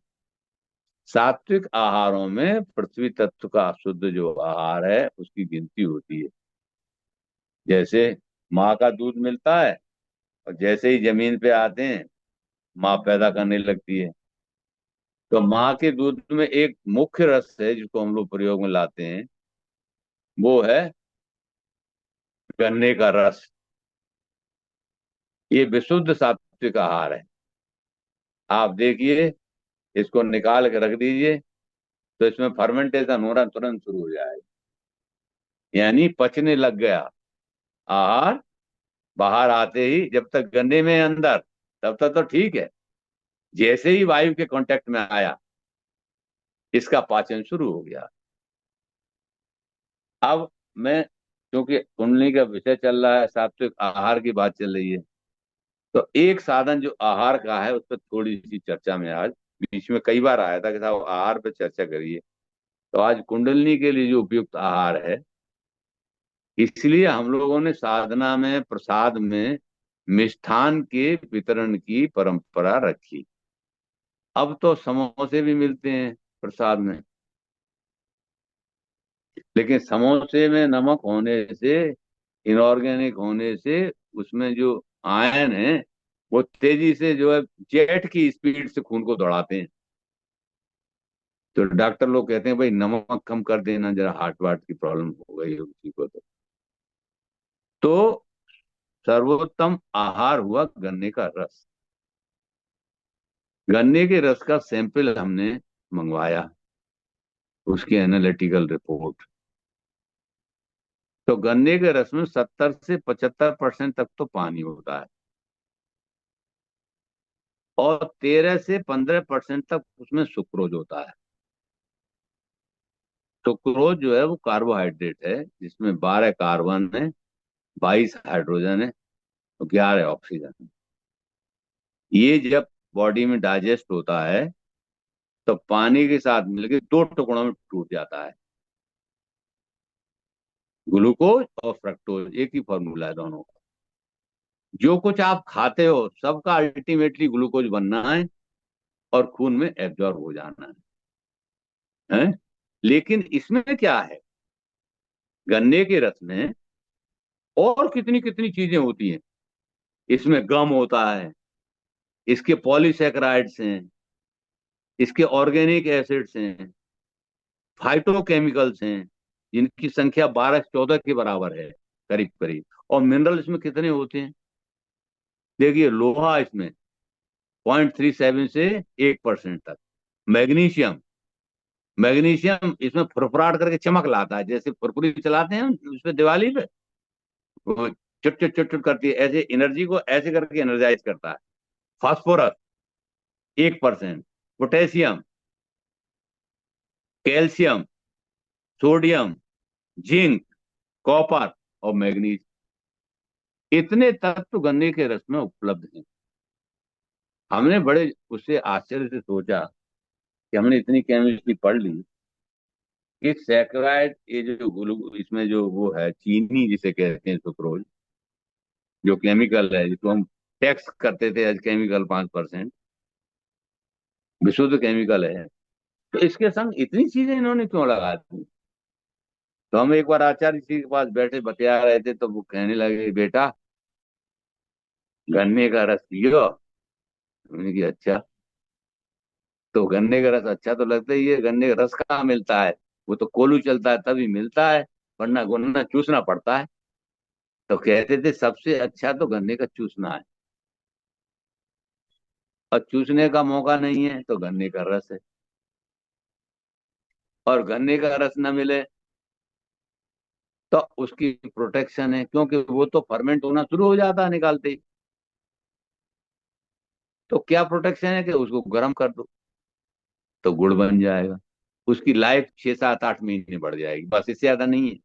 सात्विक आहारों में पृथ्वी तत्व का शुद्ध जो आहार है उसकी गिनती होती है। जैसे माँ का दूध मिलता है और जैसे ही जमीन पे आते हैं माँ पैदा करने लगती है। तो माँ के दूध में एक मुख्य रस है जिसको हम लोग प्रयोग में लाते हैं, वो है गन्ने का रस। ये विशुद्ध सात्विक आहार है। आप देखिए, इसको निकाल के रख दीजिए तो इसमें फर्मेंटेशन होना तुरंत शुरू हो जाएगा, यानी पचने लग गया आहार। बाहर आते ही जब तक गन्ने में है अंदर तब तक तो ठीक है, जैसे ही वायु के कांटेक्ट में आया इसका पाचन शुरू हो गया। अब मैं, क्योंकि कुंडली का विषय चल रहा है, सात्विक आहार की बात चल रही है, तो एक साधन जो आहार का है उस पर थोड़ी सी चर्चा में आज, बीच में कई बार आया था कि साहब आहार पे चर्चा करिए। तो आज कुंडलिनी के लिए जो उपयुक्त आहार है, इसलिए हम लोगों ने साधना में प्रसाद में मिष्ठान के वितरण की परंपरा रखी। अब तो समोसे भी मिलते हैं प्रसाद में, लेकिन समोसे में नमक होने से, इनऑर्गेनिक होने से, उसमें जो आयन है वो तेजी से जो है जेट की स्पीड से खून को दौड़ाते हैं। तो डॉक्टर लोग कहते हैं भाई नमक कम कर देना, जरा हार्ट वार्ट की प्रॉब्लम हो गई हो किसी को तो सर्वोत्तम आहार हुआ गन्ने का रस। गन्ने के रस का सैंपल हमने मंगवाया, उसकी एनालिटिकल रिपोर्ट। तो गन्ने के रस में 70 से 75% तक तो पानी होता है और 13 से 15% तक उसमें सुक्रोज होता है। सुक्रोज जो है वो कार्बोहाइड्रेट है जिसमें 12 कार्बन है, 22 हाइड्रोजन है और 11 ऑक्सीजन है। ये जब बॉडी में डाइजेस्ट होता है तो पानी के साथ मिलकर दो टुकड़ों में टूट जाता है। ग्लूकोज और फ्रक्टोज एक ही फॉर्मूला है दोनों का। जो कुछ आप खाते हो सबका अल्टीमेटली ग्लूकोज बनना है और खून में एब्जॉर्ब हो जाना है? लेकिन इसमें क्या है, गन्ने के रस में और कितनी कितनी चीजें होती हैं। इसमें गम होता है, इसके पॉलीसेकेराइड्स हैं, इसके ऑर्गेनिक एसिड्स हैं, फाइटोकेमिकल्स हैं जिनकी संख्या 12 से 14 के बराबर है करीब करीब। और मिनरल इसमें कितने होते हैं? देखिए, लोहा इसमें 0.37 से 1% तक। मैग्नीशियम, मैग्नीशियम इसमें फुरफुराट करके चमक लाता है, जैसे फुरफुरी चलाते हैं उस पे दिवाली पे, वो चुट चुट चुट चुट करती है, ऐसे एनर्जी को ऐसे करके एनर्जाइज करता है। Phosphorus 1%, potassium, calcium, sodium, zinc, copper और मैग्नीज, इतने तत्व गन्ने के रस में उपलब्ध हैं। हमने बड़े उससे आश्चर्य से सोचा कि हमने इतनी केमिस्ट्री पढ़ ली कि सैकराइड, ये जो इसमें जो वो है चीनी जिसे कहते हैं सुक्रोज, जो केमिकल है जिसको हम टैक्स करते थे एज केमिकल 5%, विशुद्ध केमिकल है। तो इसके संग इतनी चीजें इन्होंने क्यों लगा दी? तो हम एक बार आचार्य जी के पास बैठे बतिया रहे थे, तो वो कहने लगे, बेटा गन्ने का रस पियो। हमने कहा अच्छा। तो गन्ने का रस अच्छा तो लगता ही है, गन्ने का रस कहाँ मिलता है? वो तो कोल्हू चलता है तभी मिलता है, वरना गन्ना चूसना पड़ता है। तो कहते थे सबसे अच्छा तो गन्ने का चूसना है, और चूसने का मौका नहीं है तो गन्ने का रस है। और गन्ने का रस न मिले तो उसकी प्रोटेक्शन है, क्योंकि वो तो फर्मेंट होना शुरू हो जाता है निकालते ही। तो क्या प्रोटेक्शन है कि उसको गर्म कर दो तो गुड़ बन जाएगा। उसकी लाइफ 6 7 8 महीने बढ़ जाएगी, बस इससे ज्यादा नहीं है।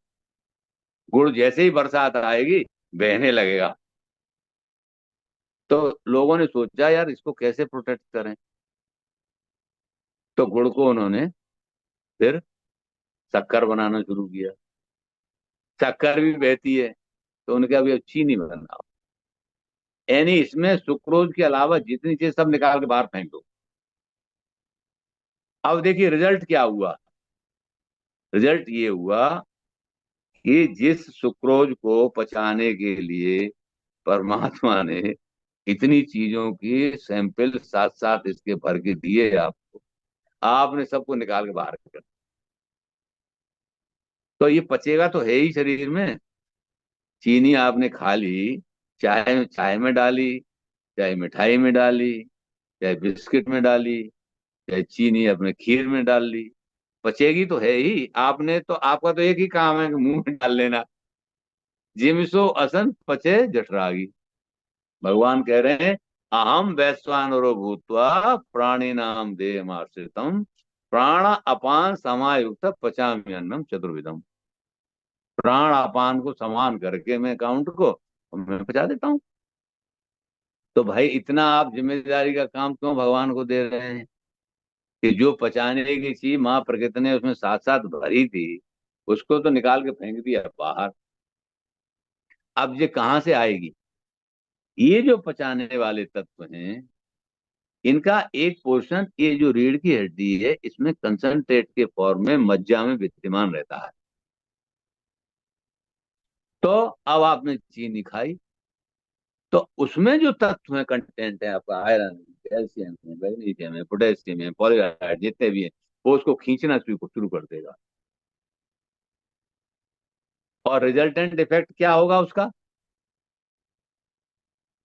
गुड़ जैसे ही बरसात आएगी बहने लगेगा। तो लोगों ने सोचा यार इसको कैसे प्रोटेक्ट करें, तो गुड़ को उन्होंने फिर शक्कर बनाना शुरू किया। शक्कर भी बहती है, तो उनके अभी अब चीनी बनाओ। यानी इसमें सुक्रोज के अलावा जितनी चीज सब निकाल के बाहर फेंक दो। अब देखिए रिजल्ट क्या हुआ। रिजल्ट ये हुआ कि जिस सुक्रोज को पचाने के लिए परमात्मा ने इतनी चीजों की सैंपल साथ साथ इसके भर के दिए आपको, आपने सबको निकाल के बाहर कर। तो ये पचेगा तो है ही शरीर में। चीनी आपने खा ली, चाय चाय में डाली, चाहे मिठाई में डाली, चाहे बिस्किट में डाली, चाहे चीनी अपने खीर में डाल ली, पचेगी तो है ही। आपने तो, आपका तो एक ही काम है कि मुंह में डाल लेना। जिमसो असन पचे जठरागी। भगवान कह रहे हैं, अहम वैश्वानरो भूत्वा प्राणी नाम देहमाश्रितम प्राण अपान समायुक्त पचामी अन्नम चतुर्विधम। प्राण अपान को समान करके मैं काउंट को मैं पचा देता हूँ। तो भाई इतना आप जिम्मेदारी का काम क्यों भगवान को दे रहे हैं कि जो पचाने की चीज माँ प्रकृति ने उसमें साथ साथ भरी थी, उसको तो निकाल के फेंक दिया बाहर। अब ये कहाँ से आएगी? ये जो पचाने वाले तत्व हैं, इनका एक पोर्शन ये जो रीढ़ की हड्डी है इसमें कंसंट्रेट के फॉर्म में मज्जा में विद्यमान रहता है। तो अब आपने चीनी खाई, तो उसमें जो तत्व है, कंटेंट है आपका, आयरन, कैल्शियम है, मैग्नीशियम है, पोटेशियम है, पॉलीहाइड्रेट जितने भी है, वो उसको खींचना शुरू शुरू कर देगा। और रिजल्टेंट इफेक्ट क्या होगा उसका?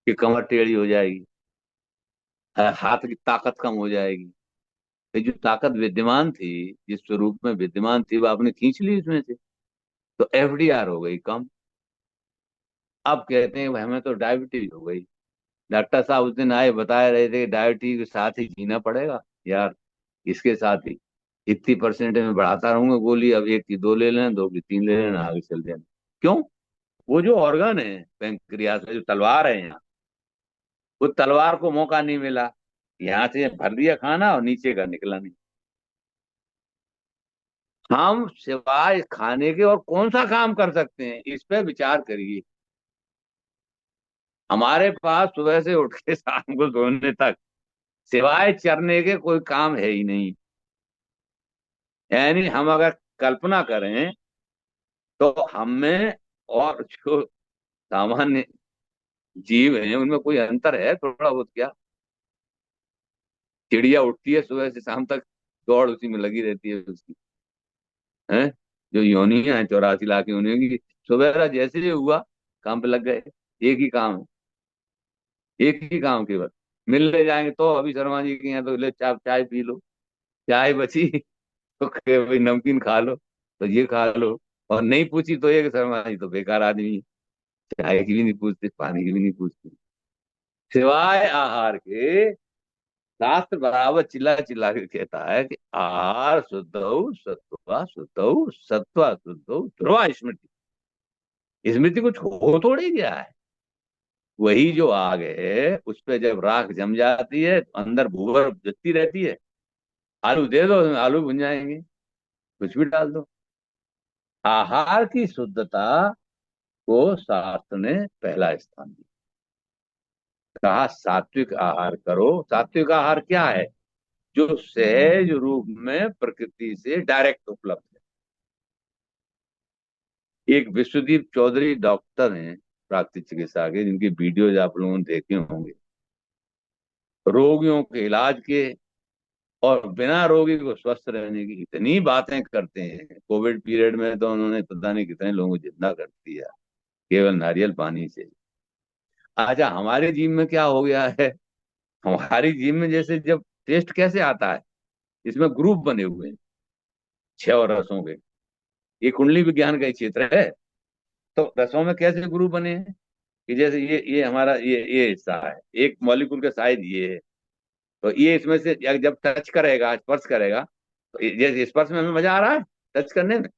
कि कमर टेढ़ी हो जाएगी, हाथ की ताकत कम हो जाएगी। ये जो ताकत विद्यमान थी, जिस स्वरूप में विद्यमान थी, वो आपने खींच ली उसमें से, तो एफडीआर हो गई कम। अब कहते हैं भाई हमें तो डायबिटीज हो गई। डॉक्टर साहब उस दिन आए बता रहे थे कि डायबिटीज के साथ ही जीना पड़ेगा यार, इसके साथ ही इतनी परसेंट में बढ़ाता रहूंगा गोली, अब एक की दो ले लेना, दो की तीन ले लेना, आगे चल देना। क्यों? वो जो ऑर्गन है पेंक्रियास में, जो तलवार है यहाँ, वो तलवार को मौका नहीं मिला। यहाँ से भर दिया खाना और नीचे का निकला नहीं। हम सिवाय खाने के और कौन सा काम कर सकते हैं, इस पे विचार करिए। हमारे पास सुबह से उठ के शाम को सोने तक सिवाय चरने के कोई काम है ही नहीं। यानी हम अगर कल्पना करें तो हम में और जो सामान्य जीव हैं उनमें कोई अंतर है थोड़ा बहुत क्या? चिड़िया उठती है सुबह से शाम तक, दौड़ उसी में लगी रहती है उसकी, है। जो योनियां हैं 84 लाख योनियों की, सुबह जैसे ही हुआ काम पे लग गए। एक ही काम है, एक ही काम केवल। मिलने जाएंगे तो अभी शर्मा जी के यहाँ तो ले चाय चाय पी लो, चाय बची तो कहे भाई नमकीन खा लो, तो ये खा लो। और नहीं पूछी तो ये कि शर्मा जी तो बेकार आदमी है, चाय की भी नहीं पूछते, पानी की भी नहीं पूछते। सिवाय आहार के शास्त्र बराबर चिल्ला चिल्ला के कहता है कि आहार शुद्धौ सत्वा शुद्धौ सत्वा शुद्धौ ध्रुवा स्मृति। स्मृति कुछ हो थोड़ी गया है। वही जो आग है उस पे जब राख जम जाती है तो अंदर भूगर्भ जलती रहती है। आलू दे दो उसमें आलू भुन जाएंगे, कुछ भी डाल दो। आहार की शुद्धता को शास्त्र ने पहला स्थान दिया। कहा सात्विक आहार करो। सात्विक आहार क्या है? जो सहज रूप में प्रकृति से डायरेक्ट उपलब्ध है। एक विश्वदीप चौधरी डॉक्टर हैं प्राकृतिक चिकित्सा के, जिनके वीडियोज आप लोगों ने देखे होंगे, रोगियों के इलाज के और बिना रोगी को स्वस्थ रहने की इतनी बातें करते हैं। कोविड पीरियड में तो उन्होंने पता नहीं कितने लोगों को जिंदा कर दिया केवल नारियल पानी से। अच्छा, हमारे जिम में क्या हो गया है, हमारी जिम में जैसे जब टेस्ट कैसे आता है, इसमें ग्रुप बने हुए हैं 6 रसों के। ये कुंडली विज्ञान का ही क्षेत्र है। तो रसों में कैसे ग्रुप बने हैं कि जैसे ये हमारा ये हिस्सा है, एक मॉलिक्यूल का साइज ये है, तो ये इसमें से जब टच करेगा, स्पर्श करेगा, तो जैसे स्पर्श में हमें मजा आ रहा है टच करने में,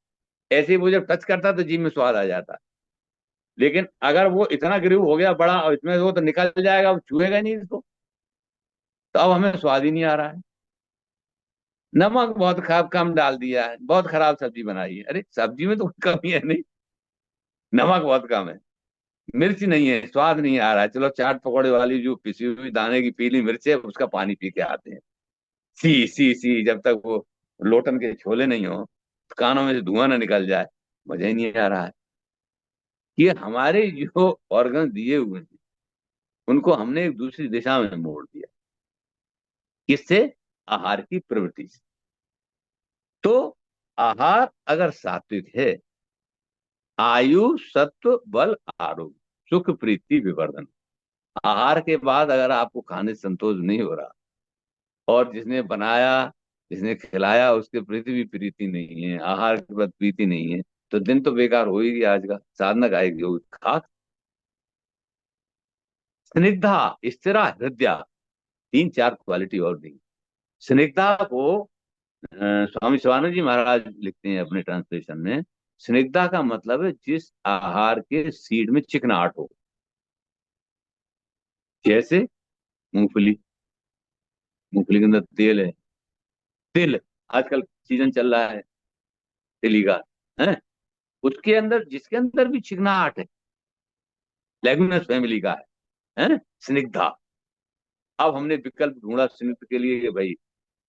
ऐसे ही वो जब टच करता है तो जीभ में स्वाद आ जाता है। लेकिन अगर वो इतना ग्रीव हो गया बड़ा और इसमें वो तो निकल जाएगा, वो छुएगा ही नहीं इसको, तो अब हमें स्वाद ही नहीं आ रहा है। नमक बहुत कम डाल दिया है, बहुत खराब सब्जी बनाई है। अरे सब्जी में तो कोई कमी है नहीं, नमक बहुत कम है, मिर्च नहीं है, स्वाद नहीं आ रहा है। चलो चाट पकौड़े वाली जो पिसी हुई दाने की पीली मिर्च है उसका पानी पी के आते हैं, सी सी सी, जब तक वो लोटन के छोले नहीं हो, कानों में से धुआं ना निकल जाए, मजा ही नहीं आ रहा है। ये हमारे जो ऑर्गन दिए हुए हैं उनको हमने एक दूसरी दिशा में मोड़ दिया। किससे? आहार की प्रवृत्ति से। तो आहार अगर सात्विक है, आयु सत्व बल आरोग्य सुख प्रीति विवर्धन, आहार के बाद अगर आपको खाने से संतोष नहीं हो रहा और जिसने बनाया, जिसने खिलाया उसके प्रति भी प्रीति नहीं है, आहार के बाद प्रीति नहीं है, तो दिन तो बेकार हो ही गया आज का। साधना गायक योग खा। स्निग्धा स्थिरा हृदया, 3 4 क्वालिटी और दी। स्निग्धा को स्वामी शिवानंद जी महाराज लिखते हैं अपने ट्रांसलेशन में, स्निग्धा का मतलब है जिस आहार के सीड में चिकनाहट हो, जैसे मूंगफली, मूंगफली के अंदर तेल है, तिल आजकल सीजन चल रहा है तिली का, है, उसके अंदर जिसके अंदर भी चिकनाहट है, लेगुमिनस फैमिली का है ना, स्निग्धा। अब हमने विकल्प ढूंढा स्निग्ध के लिए कि भाई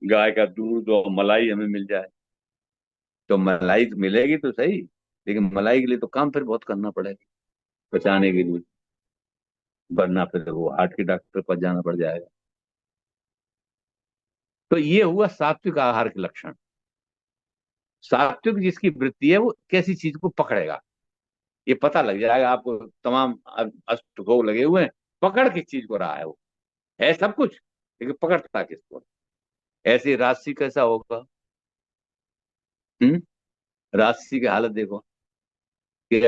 गाय का दूध और मलाई हमें मिल जाए, तो मलाई तो मिलेगी तो सही, लेकिन मलाई के लिए तो काम फिर बहुत करना पड़ेगा बचाने के लिए, वरना फिर वो हार्ट के डॉक्टर के पास जाना पड़ जाएगा। तो ये हुआ सात्विक आहार के लक्षण। सात्विक जिसकी वृत्ति है वो कैसी चीज को पकड़ेगा, ये पता लग जाएगा आपको। तमाम अष्टभोग लगे हुए हैं, पकड़ किस चीज को रहा है वो, है सब कुछ लेकिन पकड़ता किसको। ऐसे राशि कैसा होगा, हम्म, राशि की हालत देखो कि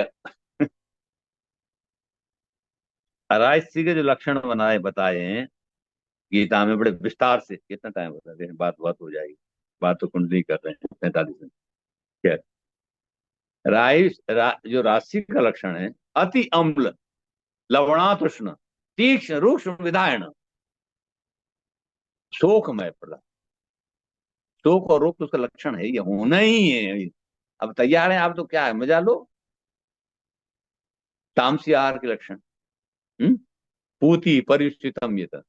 राशि के जो लक्षण बनाए बताए हैं गीता में बड़े विस्तार से, कितना टाइम बता दें, बात बात हो जाएगी, बात तो कुंडली कर रहे हैं 45 मिनट। खैर, जो राशि का लक्षण है, अति अम्ल, लवणातुष्ण, तीक्ष्ण रूक्ष्म विधायण, शोकमय प्रदा। शोक और रोग तो उसका लक्षण है, ये होना ही है। अब तैयार है आप तो क्या है, मजा लो। तामसी आहार के लक्षण, हम्म, पूती परिष्ठितम, ये था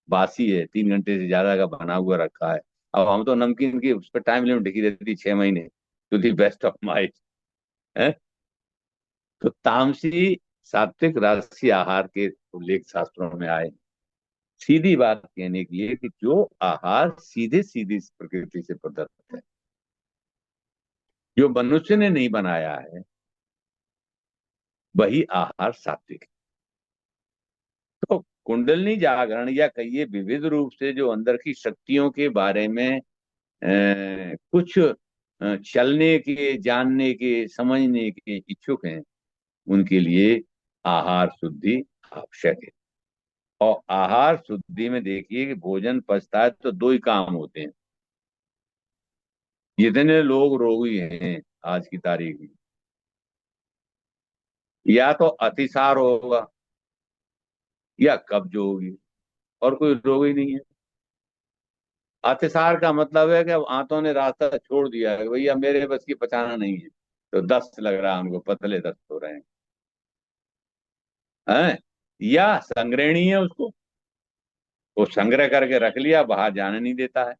बासी है, 3 घंटे से ज्यादा का बना हुआ रखा है। अब हम तो नमकीन की उस पर टाइम लिमिट लिखी रहती 6 महीने, to the best of my है। तो तामसी सात्विक राजसी आहार के उल्लेख शास्त्रों में आए। सीधी बात कहने की है कि जो आहार सीधे सीधी प्रकृति से प्रदत्त है, जो मनुष्य ने नहीं बनाया है, वही आहार सात्विक है। तो कुंडलनी जागरण या कहिए विविध रूप से जो अंदर की शक्तियों के बारे में कुछ चलने के, जानने के, समझने के इच्छुक हैं, उनके लिए आहार शुद्धि आवश्यक है। और आहार शुद्धि में देखिए कि भोजन पचता है तो 2 ही काम होते हैं। जितने लोग रोगी हैं आज की तारीख में, या तो अतिसार होगा या कब्ज होगी, और कोई रोग ही नहीं है। अतिसार का मतलब है कि अब आंतों ने रास्ता छोड़ दिया है, भैया मेरे बस की पचाना नहीं है, तो दस्त लग रहा है उनको, पतले दस्त हो रहे हैं। या संग्रहणी है उसको, वो संग्रह करके रख लिया, बाहर जाने नहीं देता है।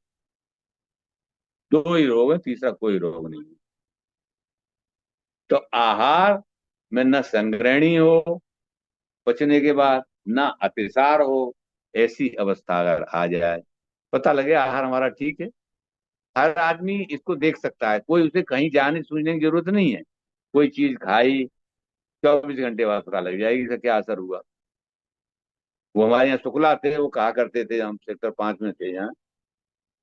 2 ही रोग है, तीसरा कोई रोग नहीं है। तो आहार में न संग्रहणी हो पचने के बाद, ना अतिसार हो, ऐसी अवस्था अगर आ जाए, पता लगे आहार हमारा ठीक है। हर आदमी इसको देख सकता है, कोई उसे कहीं जाने सूझने की जरूरत नहीं है। कोई चीज खाई, 24 घंटे बाद पता लग जाएगी इसका क्या असर हुआ। वो हमारे यहाँ शुक्ला थे, वो कहा करते थे, हम सेक्टर 5 में थे, यहाँ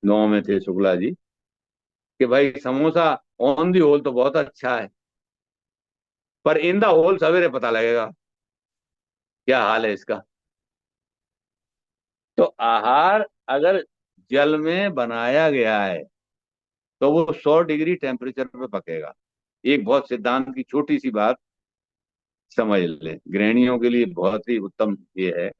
9 में थे शुक्ला जी, कि भाई समोसा ऑन दी होल तो बहुत अच्छा है, पर इन द होल सवेरे पता लगेगा क्या हाल है इसका। तो आहार अगर जल में बनाया गया है तो वो 100 डिग्री टेम्परेचर पे पकेगा। एक बहुत सिद्धांत की छोटी सी बात समझ ले, गृहिणियों के लिए बहुत ही उत्तम ये है।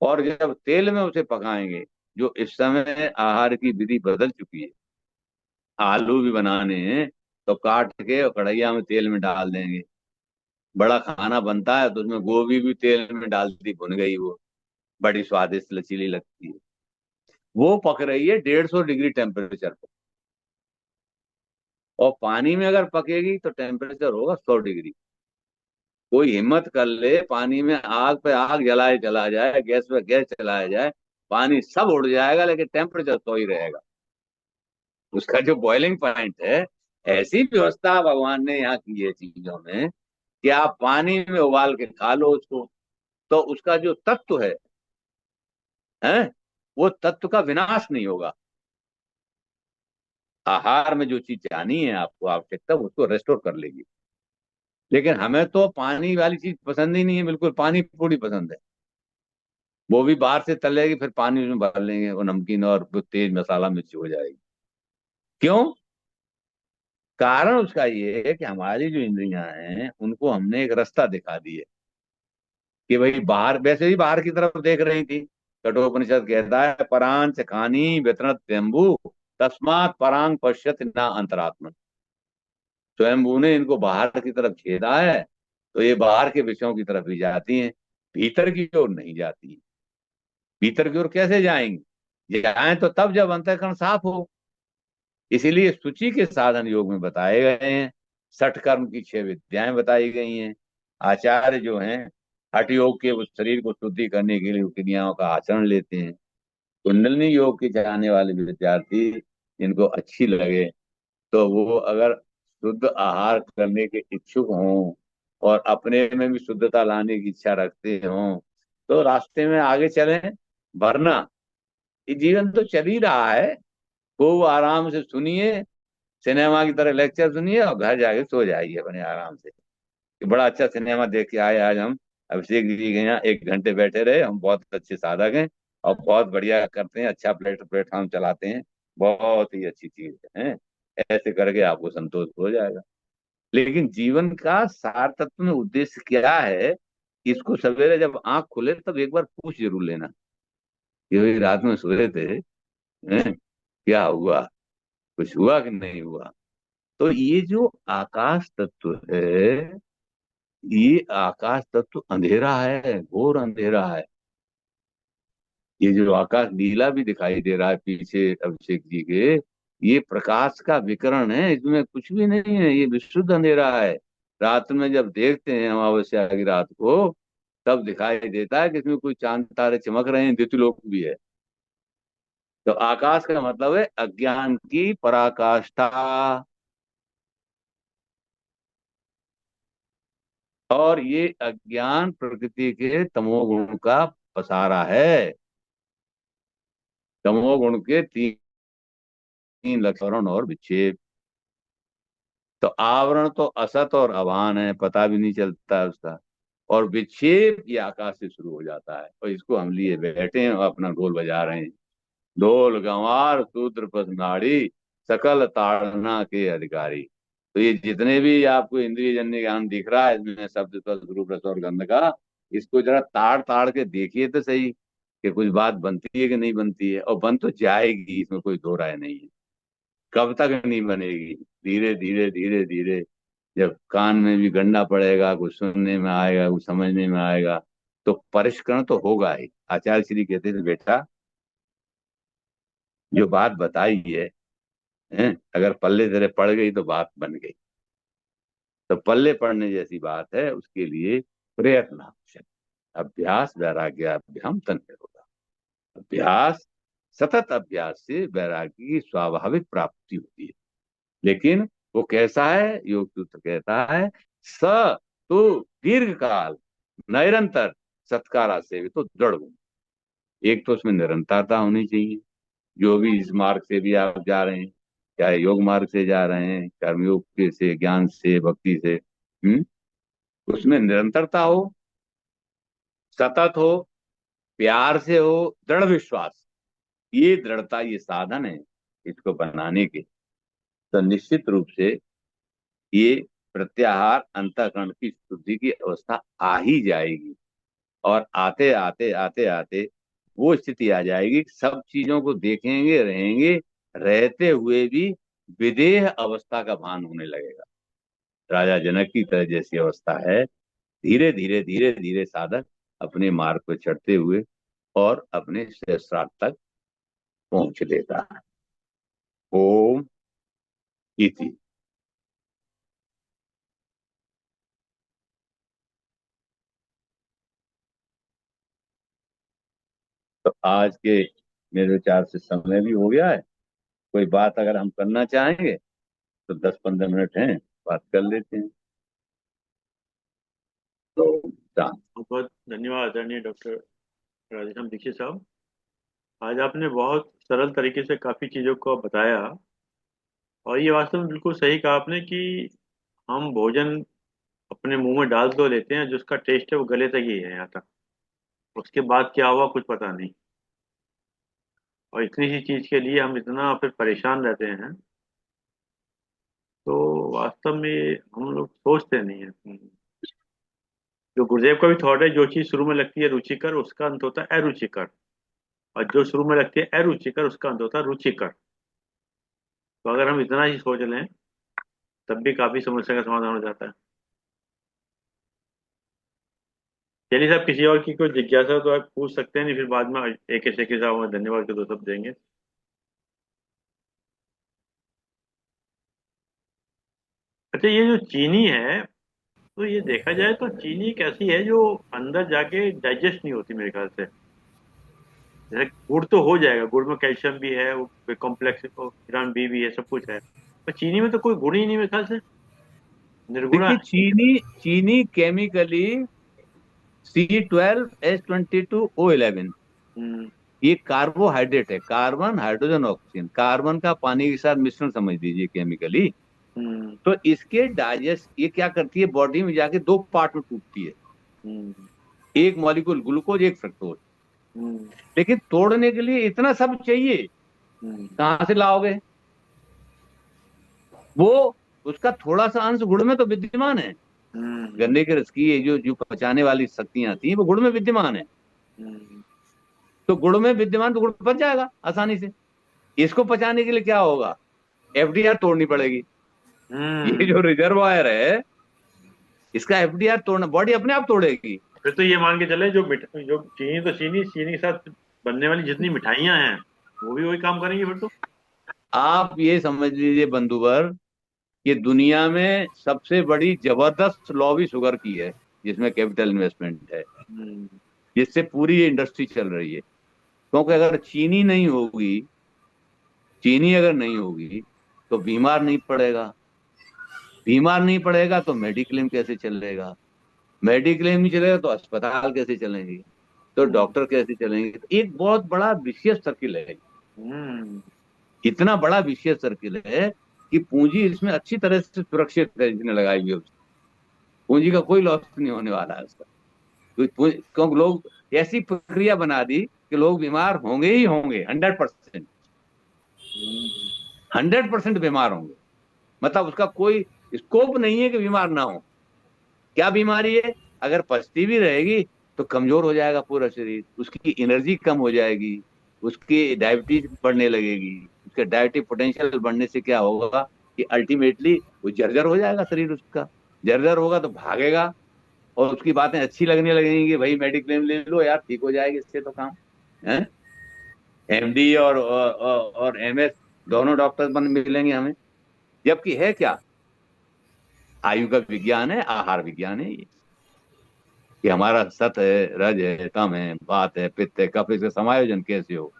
और जब तेल में उसे पकाएंगे, जो इस समय आहार की विधि बदल चुकी है, आलू भी बनाने हैं तो काट के और कढ़ैया में तेल में डाल देंगे। बड़ा खाना बनता है तो उसमें गोभी भी तेल में डाल दी, भुन गई, वो बड़ी स्वादिष्ट लचीली लगती है। वो पक रही है 150 डिग्री टेम्परेचर पर, और पानी में अगर पकेगी तो टेम्परेचर होगा 100 डिग्री। कोई हिम्मत कर ले, पानी में आग पे आग जलाए चला जाए, गैस पे गैस चलाया जाए, पानी सब उड़ जाएगा लेकिन टेम्परेचर तो ही रहेगा। उसका जो बॉइलिंग पॉइंट है, ऐसी व्यवस्था भगवान ने यहाँ की है चीजों में कि आप पानी में उबाल के खा लो उसको, तो उसका जो तत्व है वो तत्व का विनाश नहीं होगा। आहार में जो चीज जानी है आपको आवश्यकता, उसको रेस्टोर कर लेगी। लेकिन हमें तो पानी वाली चीज पसंद ही नहीं है, बिल्कुल पानी पूरी पसंद है। वो भी बाहर से तलेगी, फिर पानी उसमें भर लेंगे, वो नमकीन और वो तेज मसाला मिर्च हो जाएगी। क्यों? कारण उसका ये है कि हमारी जो इंद्रियां हैं उनको हमने एक रास्ता दिखा दी है कि भाई बाहर, वैसे ही बाहर की तरफ देख रही थी। कठोपनिषद कहता है, परांच खानी व्यतनत स्वयंभू, तस्मात परांग पश्यत ना अंतरात्मन। स्वयंभू ने इनको बाहर की तरफ छेदा है, तो ये बाहर के विषयों की तरफ ही जाती हैं, भीतर की ओर नहीं जाती। भीतर की ओर कैसे जाएंगी? जाएं तो तब जब अंतःकरण साफ हो। इसीलिए शुचि के साधन योग में बताए गए हैं। 60 कर्म की 6 विद्याएं बताई गई हैं। आचार्य जो हैं, हठ योग के उस शरीर को शुद्धि करने के लिए क्रियाओं का आचरण लेते हैं। कुंडलिनी योग के जाने वाले विद्यार्थी जिनको अच्छी लगे, तो वो अगर शुद्ध आहार करने के इच्छुक हों और अपने में भी शुद्धता लाने की इच्छा रखते हों, तो रास्ते में आगे चलें। वरना ये जीवन तो चल ही रहा है, खूब आराम से सुनिए, सिनेमा की तरह लेक्चर सुनिए और घर जाके सो जाइए अपने आराम से कि बड़ा अच्छा सिनेमा देख के आए आज हम। अभिषेक जी के यहाँ 1 घंटे बैठे रहे, हम बहुत अच्छे साधक हैं और बहुत बढ़िया करते हैं, अच्छा प्लेटफॉर्म चलाते हैं, बहुत ही अच्छी चीज है। ऐसे करके आपको संतोष हो जाएगा। लेकिन जीवन का सार तत्व में उद्देश्य क्या है, इसको सवेरे जब आंख खुले तब एक बार पूछ जरूर लेना कि भाई रात में सोए थे, हैं? क्या हुआ, कुछ हुआ कि नहीं हुआ। तो ये जो आकाश तत्व है, ये आकाश तत्व अंधेरा है, घोर अंधेरा है। ये जो आकाश नीला भी दिखाई दे रहा है पीछे अभिषेक जी के, ये प्रकाश का विकिरण है, इसमें कुछ भी नहीं है, ये विशुद्ध अंधेरा है। रात में जब देखते हैं अमावस्या की रात को, तब दिखाई देता है कि इसमें कोई चांद तारे चमक रहे हैं, द्युतिलोक भी है। तो आकाश का मतलब है अज्ञान की पराकाष्ठा। और ये अज्ञान प्रकृति के तमोगुण का पसारा है। तमोगुण के तीन लक्षण और विक्षेप। तो आवरण तो असत और अभान है, पता भी नहीं चलता है उसका। और विक्षेप ये आकाश से शुरू हो जाता है, और इसको हम लिए बैठे हैं और अपना ढोल बजा रहे हैं। ढोल गंवार सूत्र पद नाड़ी, सकल ताड़ना के अधिकारी। तो ये जितने भी आपको इंद्रिय जन्य ज्ञान दिख रहा है, इसमें शब्द स्पर्श रूप रस और गंध का, इसको जरा ताड़ ताड़ के देखिए तो सही कि कुछ बात बनती है कि नहीं बनती है। और बन तो जाएगी, इसमें कोई दो राय नहीं है। कब तक नहीं बनेगी? धीरे धीरे धीरे धीरे, जब कान में भी गंदा पड़ेगा, कुछ सुनने में आएगा, कुछ समझने में आएगा, तो परिष्करण तो होगा ही। आचार्य श्री कहते थे, बेटा जो बात बताई है, हैं, अगर पल्ले तेरे पड़ गई तो बात बन गई। तो पल्ले पड़ने जैसी बात है, उसके लिए प्रयत्न आवश्यक। अभ्यास वैराग्याभ्याम तन्निरोधा। अभ्यास, सतत अभ्यास से वैराग्य की स्वाभाविक प्राप्ति होती है। लेकिन वो कैसा है, योग सूत्र कहता है, स तो दीर्घ काल निरंतर सत्कारा से तो दृढ़ गुण। एक तो उसमें निरंतरता होनी चाहिए। जो भी इस मार्ग से भी आप जा रहे हैं, चाहे योग मार्ग से जा रहे हैं, कर्मयोग के से, ज्ञान से, भक्ति से, उसमें निरंतरता हो, सतत हो, प्यार से हो, दृढ़ विश्वास। ये दृढ़ता, ये साधन है इसको बनाने के। तो निश्चित रूप से ये प्रत्याहार अंतःकरण की शुद्धि की अवस्था आ ही जाएगी। और आते आते आते आते वो स्थिति आ जाएगी कि सब चीजों को देखेंगे, रहेंगे, रहते हुए भी विदेह अवस्था का भान होने लगेगा। राजा जनक की तरह जैसी अवस्था है, धीरे धीरे धीरे धीरे साधक अपने मार्ग पर चढ़ते हुए और अपने सहस्रार्थ तक पहुंच लेता है। ओम इति। तो आज के मेरे विचार से समय भी हो गया है। कोई बात अगर हम करना चाहेंगे तो 10-15 मिनट हैं, बात कर लेते हैं। तो शांत। बहुत बहुत धन्यवाद आदरणीय डॉक्टर राधेश्याम दीक्षित साहब। आज आपने बहुत सरल तरीके से काफी चीजों को बताया, और ये वास्तव में बिल्कुल सही कहा आपने कि हम भोजन अपने मुंह में डाल तो लेते हैं, जिसका टेस्ट है वो गले तक ही है यहाँ तक। उसके बाद क्या हुआ कुछ पता नहीं, और इतनी सी चीज के लिए हम इतना फिर परेशान रहते हैं। तो वास्तव में हम लोग सोचते नहीं है। जो गुरुदेव का भी थॉट है, जो चीज शुरू में लगती है रुचिकर उसका अंत होता है अरुचिकर, और जो शुरू में लगती है अरुचिकर उसका अंत होता है रुचिकर। तो अगर हम इतना ही सोच लें तब भी काफी समस्या का समाधान हो जाता है। चलिए साहब, किसी और की कोई जिज्ञासा हो तो आप पूछ सकते हैं, नहीं फिर बाद में एक ऐसे के साहब धन्यवाद के दो शब्द देंगे। अच्छा, ये जो चीनी है, तो ये देखा जाए तो चीनी एक ऐसी है जो अंदर जाके डाइजेस्ट नहीं होती मेरे ख्याल से। जैसे गुड़ तो हो जाएगा, गुड़ में कैल्शियम भी है, वो कॉम्प्लेक्स विटामिन बी भी है, सब कुछ है। पर चीनी में तो कोई गुण ही नहीं मेरे ख्याल से, निर्गुणा देखिए, है। चीनी चीनी केमिकली C12H22O11, हम्म। ये कार्बोहाइड्रेट है। कार्बन, हाइड्रोजन, ऑक्सीजन, कार्बन का पानी के साथ मिश्रण समझ लीजिए केमिकली। हम्म। तो इसके डाइजेस्ट, ये क्या करती है, बॉडी में जाके दो पार्ट में टूटती है। हम्म। एक मॉलिक्यूल ग्लूकोज, एक फ्रक्टोज। हम्म। लेकिन तोड़ने के लिए इतना सब चाहिए, हम्म। कहाँ से लाओगे? वो उसका थोड़ा सा अंश गुड़ में तो विद्यमान है। हम्म। गन्ने के रस की ये जो जो पचाने वाली शक्तियां थी वो गुड़ में विद्यमान है। हम्म। तो गुड़ में विद्यमान तो गुड़ पच जाएगा आसानी से। इसको पचाने के लिए क्या होगा? एफडीआर तोड़नी पड़ेगी। ये हम्म। जो रिजर्वायर है, इसका एफडीआर तोड़ना, बॉडी अपने आप तोड़ेगी। फिर तो ये मान के चले, जो चीनी, तो चीनी चीनी के साथ बनने वाली जितनी मिठाइयां हैं वो भी वही काम करेंगी फिर तो। आप ये समझ लीजिए बंधुवर, कि दुनिया में सबसे बड़ी जबरदस्त लॉबी शुगर की है, जिसमें कैपिटल इन्वेस्टमेंट है, हम्म। जिससे पूरी ये इंडस्ट्री चल रही है। क्योंकि अगर चीनी नहीं होगी, चीनी अगर नहीं होगी तो बीमार नहीं पड़ेगा। बीमार नहीं पड़ेगा तो मेडिक्लेम कैसे चलेगा? मेडिक्लेम नहीं चलेगा तो अस्पताल कैसे चलेंगे? तो हम्म। डॉक्टर कैसे चलेंगे? तो एक बहुत बड़ा विशेष सर्किल है। हम्म। इतना बड़ा विशेष सर्किल है कि पूंजी इसमें अच्छी तरह से सुरक्षित है, जिसने लगाई हुई है उसकी। पूंजी का कोई लॉस नहीं होने वाला है उसका। क्योंकि लोग ऐसी प्रक्रिया बना दी कि लोग बीमार होंगे ही होंगे, 100%। हम्म। 100% बीमार होंगे। मतलब उसका कोई स्कोप नहीं है कि बीमार ना हो। क्या बीमारी है? अगर पचती भी रहेगी तो कमजोर हो जाएगा पूरा शरीर, उसकी एनर्जी कम हो जाएगी, उसकी डायबिटीज बढ़ने लगेगी। उसके डायबिटिक पोटेंशियल बढ़ने से क्या होगा कि अल्टीमेटली वो जर्जर हो जाएगा शरीर उसका। जर्जर होगा तो भागेगा, और उसकी बातें अच्छी लगने लगेंगी कि भाई मेडिक्लेम ले लो यार, ठीक हो जाएगी इससे तो काम है। एमडी और एमएस दोनों डॉक्टर बन मिलेंगे हमें। जबकि है क्या? आयु का विज्ञान है, आहार विज्ञान है ये, कि हमारा सत है, रज है, तम है, वात है, पित्त है, कफ, इसका समायोजन कैसे हो।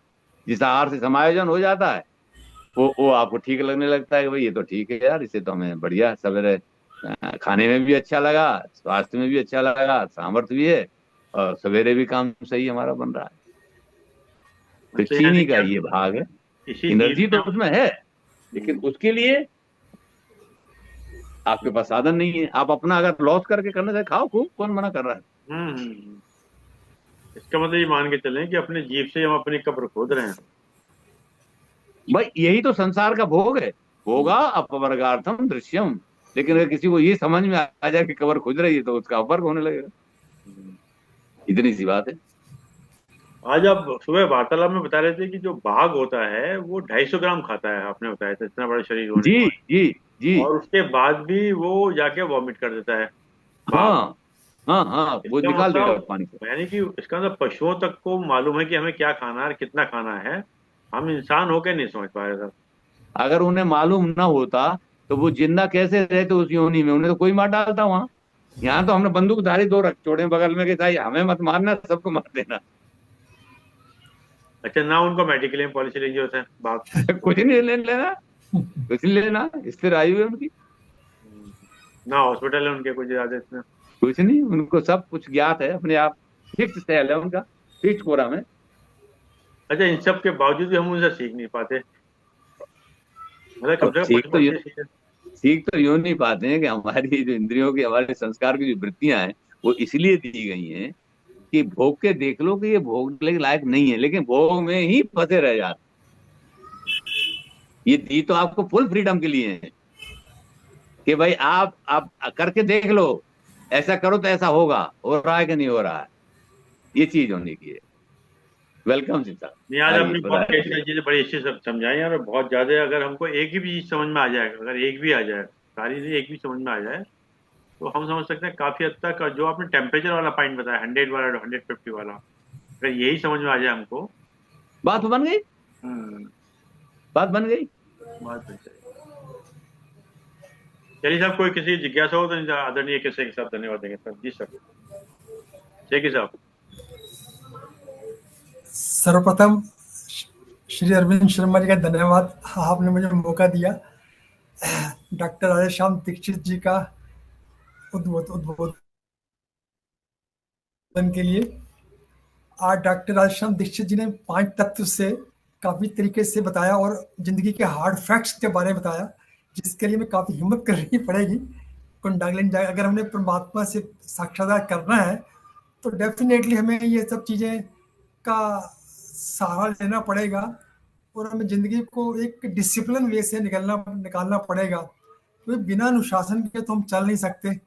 जिस आहार से समायोजन हो जाता है वो आपको ठीक लगने लगता है कि भाई ये तो ठीक है यार, इसे तो हमें बढ़िया सवेरे खाने में भी अच्छा लगा, स्वास्थ्य में भी अच्छा लगा, सामर्थ्य भी है, और सवेरे भी काम सही हमारा बन रहा है। तो अच्छा, यानी चीनी कि का हम ये भाग है। इसी जीव एनर्जी से तो उसमें है, लेकिन हम्म, उसके लिए आपके पास साधन नहीं है। आप अपना अगर लॉस करके करने से खाओ खूब, कौन मना कर रहा है। इसका मतलब ये मान के चलें कि अपने जीव से हम अपनी कब्र खोद रहे हैं। भाई यही तो संसार का भोग है। भोगा अपवर्गार्थम दृश्यम। लेकिन अगर किसी को ये समझ में आ जाए कि कबर खुद रही है तो उसका अपवर्ग होने लगेगा। हम्म। इतनी सी बात है। आज आप सुबह वार्तालाप में बता रहे थे कि जो बाघ होता है वो 250 ग्राम खाता है, आपने बताया था, इतना बड़ा शरीर होने जी के बाद। जी जी। और उसके बाद भी वो जाके वॉमिट कर देता है, बाघ। हाँ हाँ हाँ, वो इसका निकाल देगा मतलब, पानी से। यानी कि इसका मतलब पशुओं तक को मालूम है कि हमें क्या खाना है और कितना खाना है। हम इंसान होके नहीं समझ पा रहे, सर। अगर उन्हें मालूम ना होता तो वो जिंदा कैसे रहते उस योनि में, उन्हें तो कोई मार डालता वहां। यहाँ तो हमने बंदूकधारी दो रख छोड़े बगल में कि भाई हमें मत मारना, सबको मार देना। अच्छा, ना उनको मेडिक्लेम पॉलिसी लेनी होता है, बाघ। कुछ नहीं लेना, कुछ नहीं लेना, स्थिर आयु है उनकी। ना हॉस्पिटल है उनके कुछ ज्यादा इसमें। कुछ नहीं, उनको सब कुछ ज्ञात है अपने आप। फिक्स सेल है उनका, फिक्स कोरा में। अच्छा, इन सब के बावजूद भी हम उनसे सीख नहीं पाते, मतलब कम अब से कम कुछ कुछ चीज़ सीखे। सीख तो यूं नहीं पाते हैं कि हमारी जो इंद्रियों की, हमारे संस्कार की जो वृत्तियां हैं वो इसलिए दी गई हैं कि भोग के देख लो कि ये भोगने के लायक नहीं है, लेकिन भोग में ही फंसे रह जाते। ये दी तो आपको फुल फ्रीडम के लिए है कि भाई आप करके देख लो, ऐसा करो तो ऐसा होगा, हो रहा है कि नहीं हो रहा है। ये चीज होने की है। वेलकम सीता। नहीं, आज आइए आपने बहुत बताइए। कई सारी चीजें बड़ी अच्छी सब समझाई हैं, और बहुत ज्यादा, अगर हमको एक ही चीज समझ में आ जाए, अगर एक भी आ जाए, सारी नहीं, एक भी समझ में आ जाए, तो हम समझ सकते हैं काफी हद तक। और जो आपने टेम्परेचर वाला पॉइंट बताया, 100 वाला, 150 वाला, अगर यही समझ में आ जाए हमको। बात बन गई, हम्म। बात बन गई। बात बन जाएगी। चलिए साहब, कोई किसी जिज्ञासा हो तो आदरणीय कैसे के साथ धन्यवाद देंगे सर। जी सर। शेखी साहब। सर्वप्रथम श्री अरविंद शर्मा जी का धन्यवाद, आपने मुझे मौका दिया डॉक्टर राधेश्याम दीक्षित जी का उद्बोधन के लिए। आज डॉक्टर राधेश्याम दीक्षित जी ने 5 तत्व से काफ़ी तरीके से बताया और जिंदगी के हार्ड फैक्ट्स के बारे में बताया, जिसके लिए मैं काफ़ी हिम्मत करनी पड़ेगी। कुंडलिनी जाए, अगर हमने परमात्मा से साक्षात्कार करना है तो डेफिनेटली हमें ये सब चीज़ें का सहारा लेना पड़ेगा, और हमें ज़िंदगी को एक डिसिप्लिन वे से निकालना पड़ेगा, क्योंकि बिना अनुशासन के तो हम चल नहीं सकते।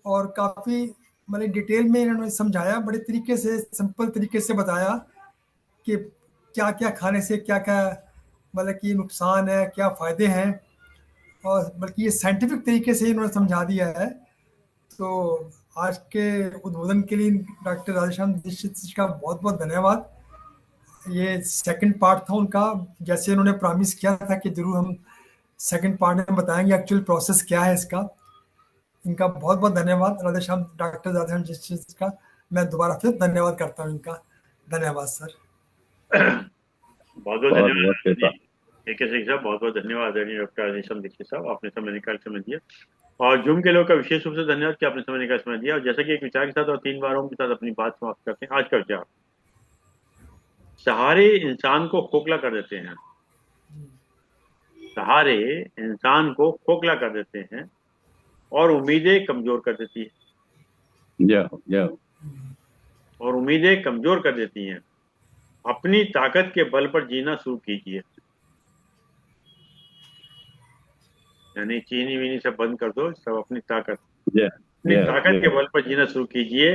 और काफ़ी मतलब डिटेल में इन्होंने समझाया, बड़े तरीके से, सिंपल तरीके से बताया कि क्या क्या खाने से क्या क्या मतलब कि नुकसान है, क्या फ़ायदे हैं, और बल्कि ये साइंटिफिक तरीके से इन्होंने समझा दिया है। तो आज के उद्बोधन के लिए डॉक्टर राधेश्याम दीक्षित जी का बहुत बहुत धन्यवाद। ये सेकंड पार्ट था उनका, जैसे उन्होंने प्रॉमिस किया था कि जरूर हम सेकंड पार्ट में बताएंगे एक्चुअल प्रोसेस क्या है इसका। इनका बहुत बहुत धन्यवाद, राधेश्याम, डॉक्टर राधेश्याम दीक्षित का मैं दोबारा फिर धन्यवाद करता हूँ इनका। धन्यवाद सर। बहुत बहुत बहुत धन्यवाद बहुत कृपा। आदरणीय के सिंह साहब, बहुत बहुत धन्यवाद आदरणीय डॉक्टर आदिशम दीक्षित साहब, आपने समय निकाल समय दिया। और जूम के लोगों का विशेष रूप से धन्यवाद कि आपने समय निकाल समय दिया। और जैसा कि एक विचार के साथ और 3 बारों के साथ अपनी बात समाप्त करते हैं, आज का विचार: सहारे इंसान को खोखला कर देते हैं। सहारे इंसान को खोखला कर देते हैं और उम्मीदें कमजोर कर देती है। जाओ जाओ। और उम्मीदें कमजोर कर देती हैं। अपनी ताकत के बल पर जीना शुरू कीजिए। यानी चीनी वीनी सब बंद कर दो, सब अपनी ताकत, जाओ अपनी जाओ ताकत के जाओ बल पर जीना शुरू कीजिए।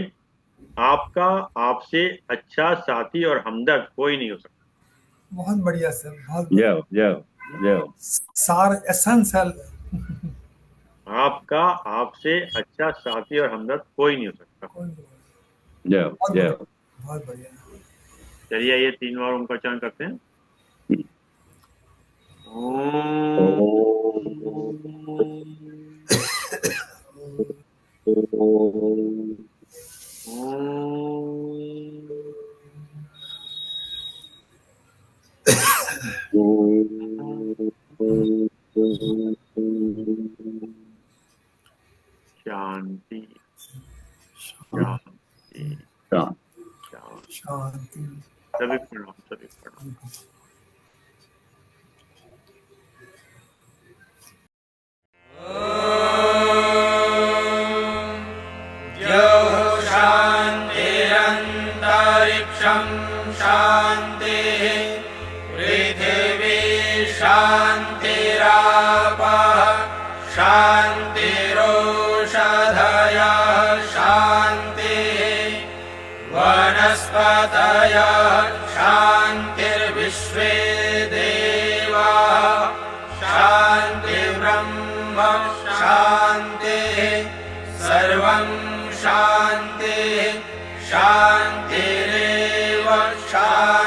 आपका आपसे अच्छा साथी और हमदर्द कोई नहीं हो सकता। बहुत बढ़िया सर, बहुत बढ़िया। जाओ जाओ जाओ सार एसेंस है। आपका आपसे अच्छा साथी और हमदर्द कोई नहीं हो सकता। जाओ बहुत बढ़िया, जाओ। बहुत बढ़िया। चलिए, ये 3 बार ओम का उच्चारण करते हैं। ओ ओम। शांति शांति शांति। शांति। शांति। सभी प्रणाम, सभी प्रणाम। शान्तिरन्तरिक्षं शान्तिः पृथिवी शान्तिरापः शान्तिरोषधयः शान्तिः वनस्पतयः शान्तिर्विश्वे देवाः शान्तिर्ब्रह्म शान्तिः सर्वं शान्तिः शान्तिरेव शान्तिः।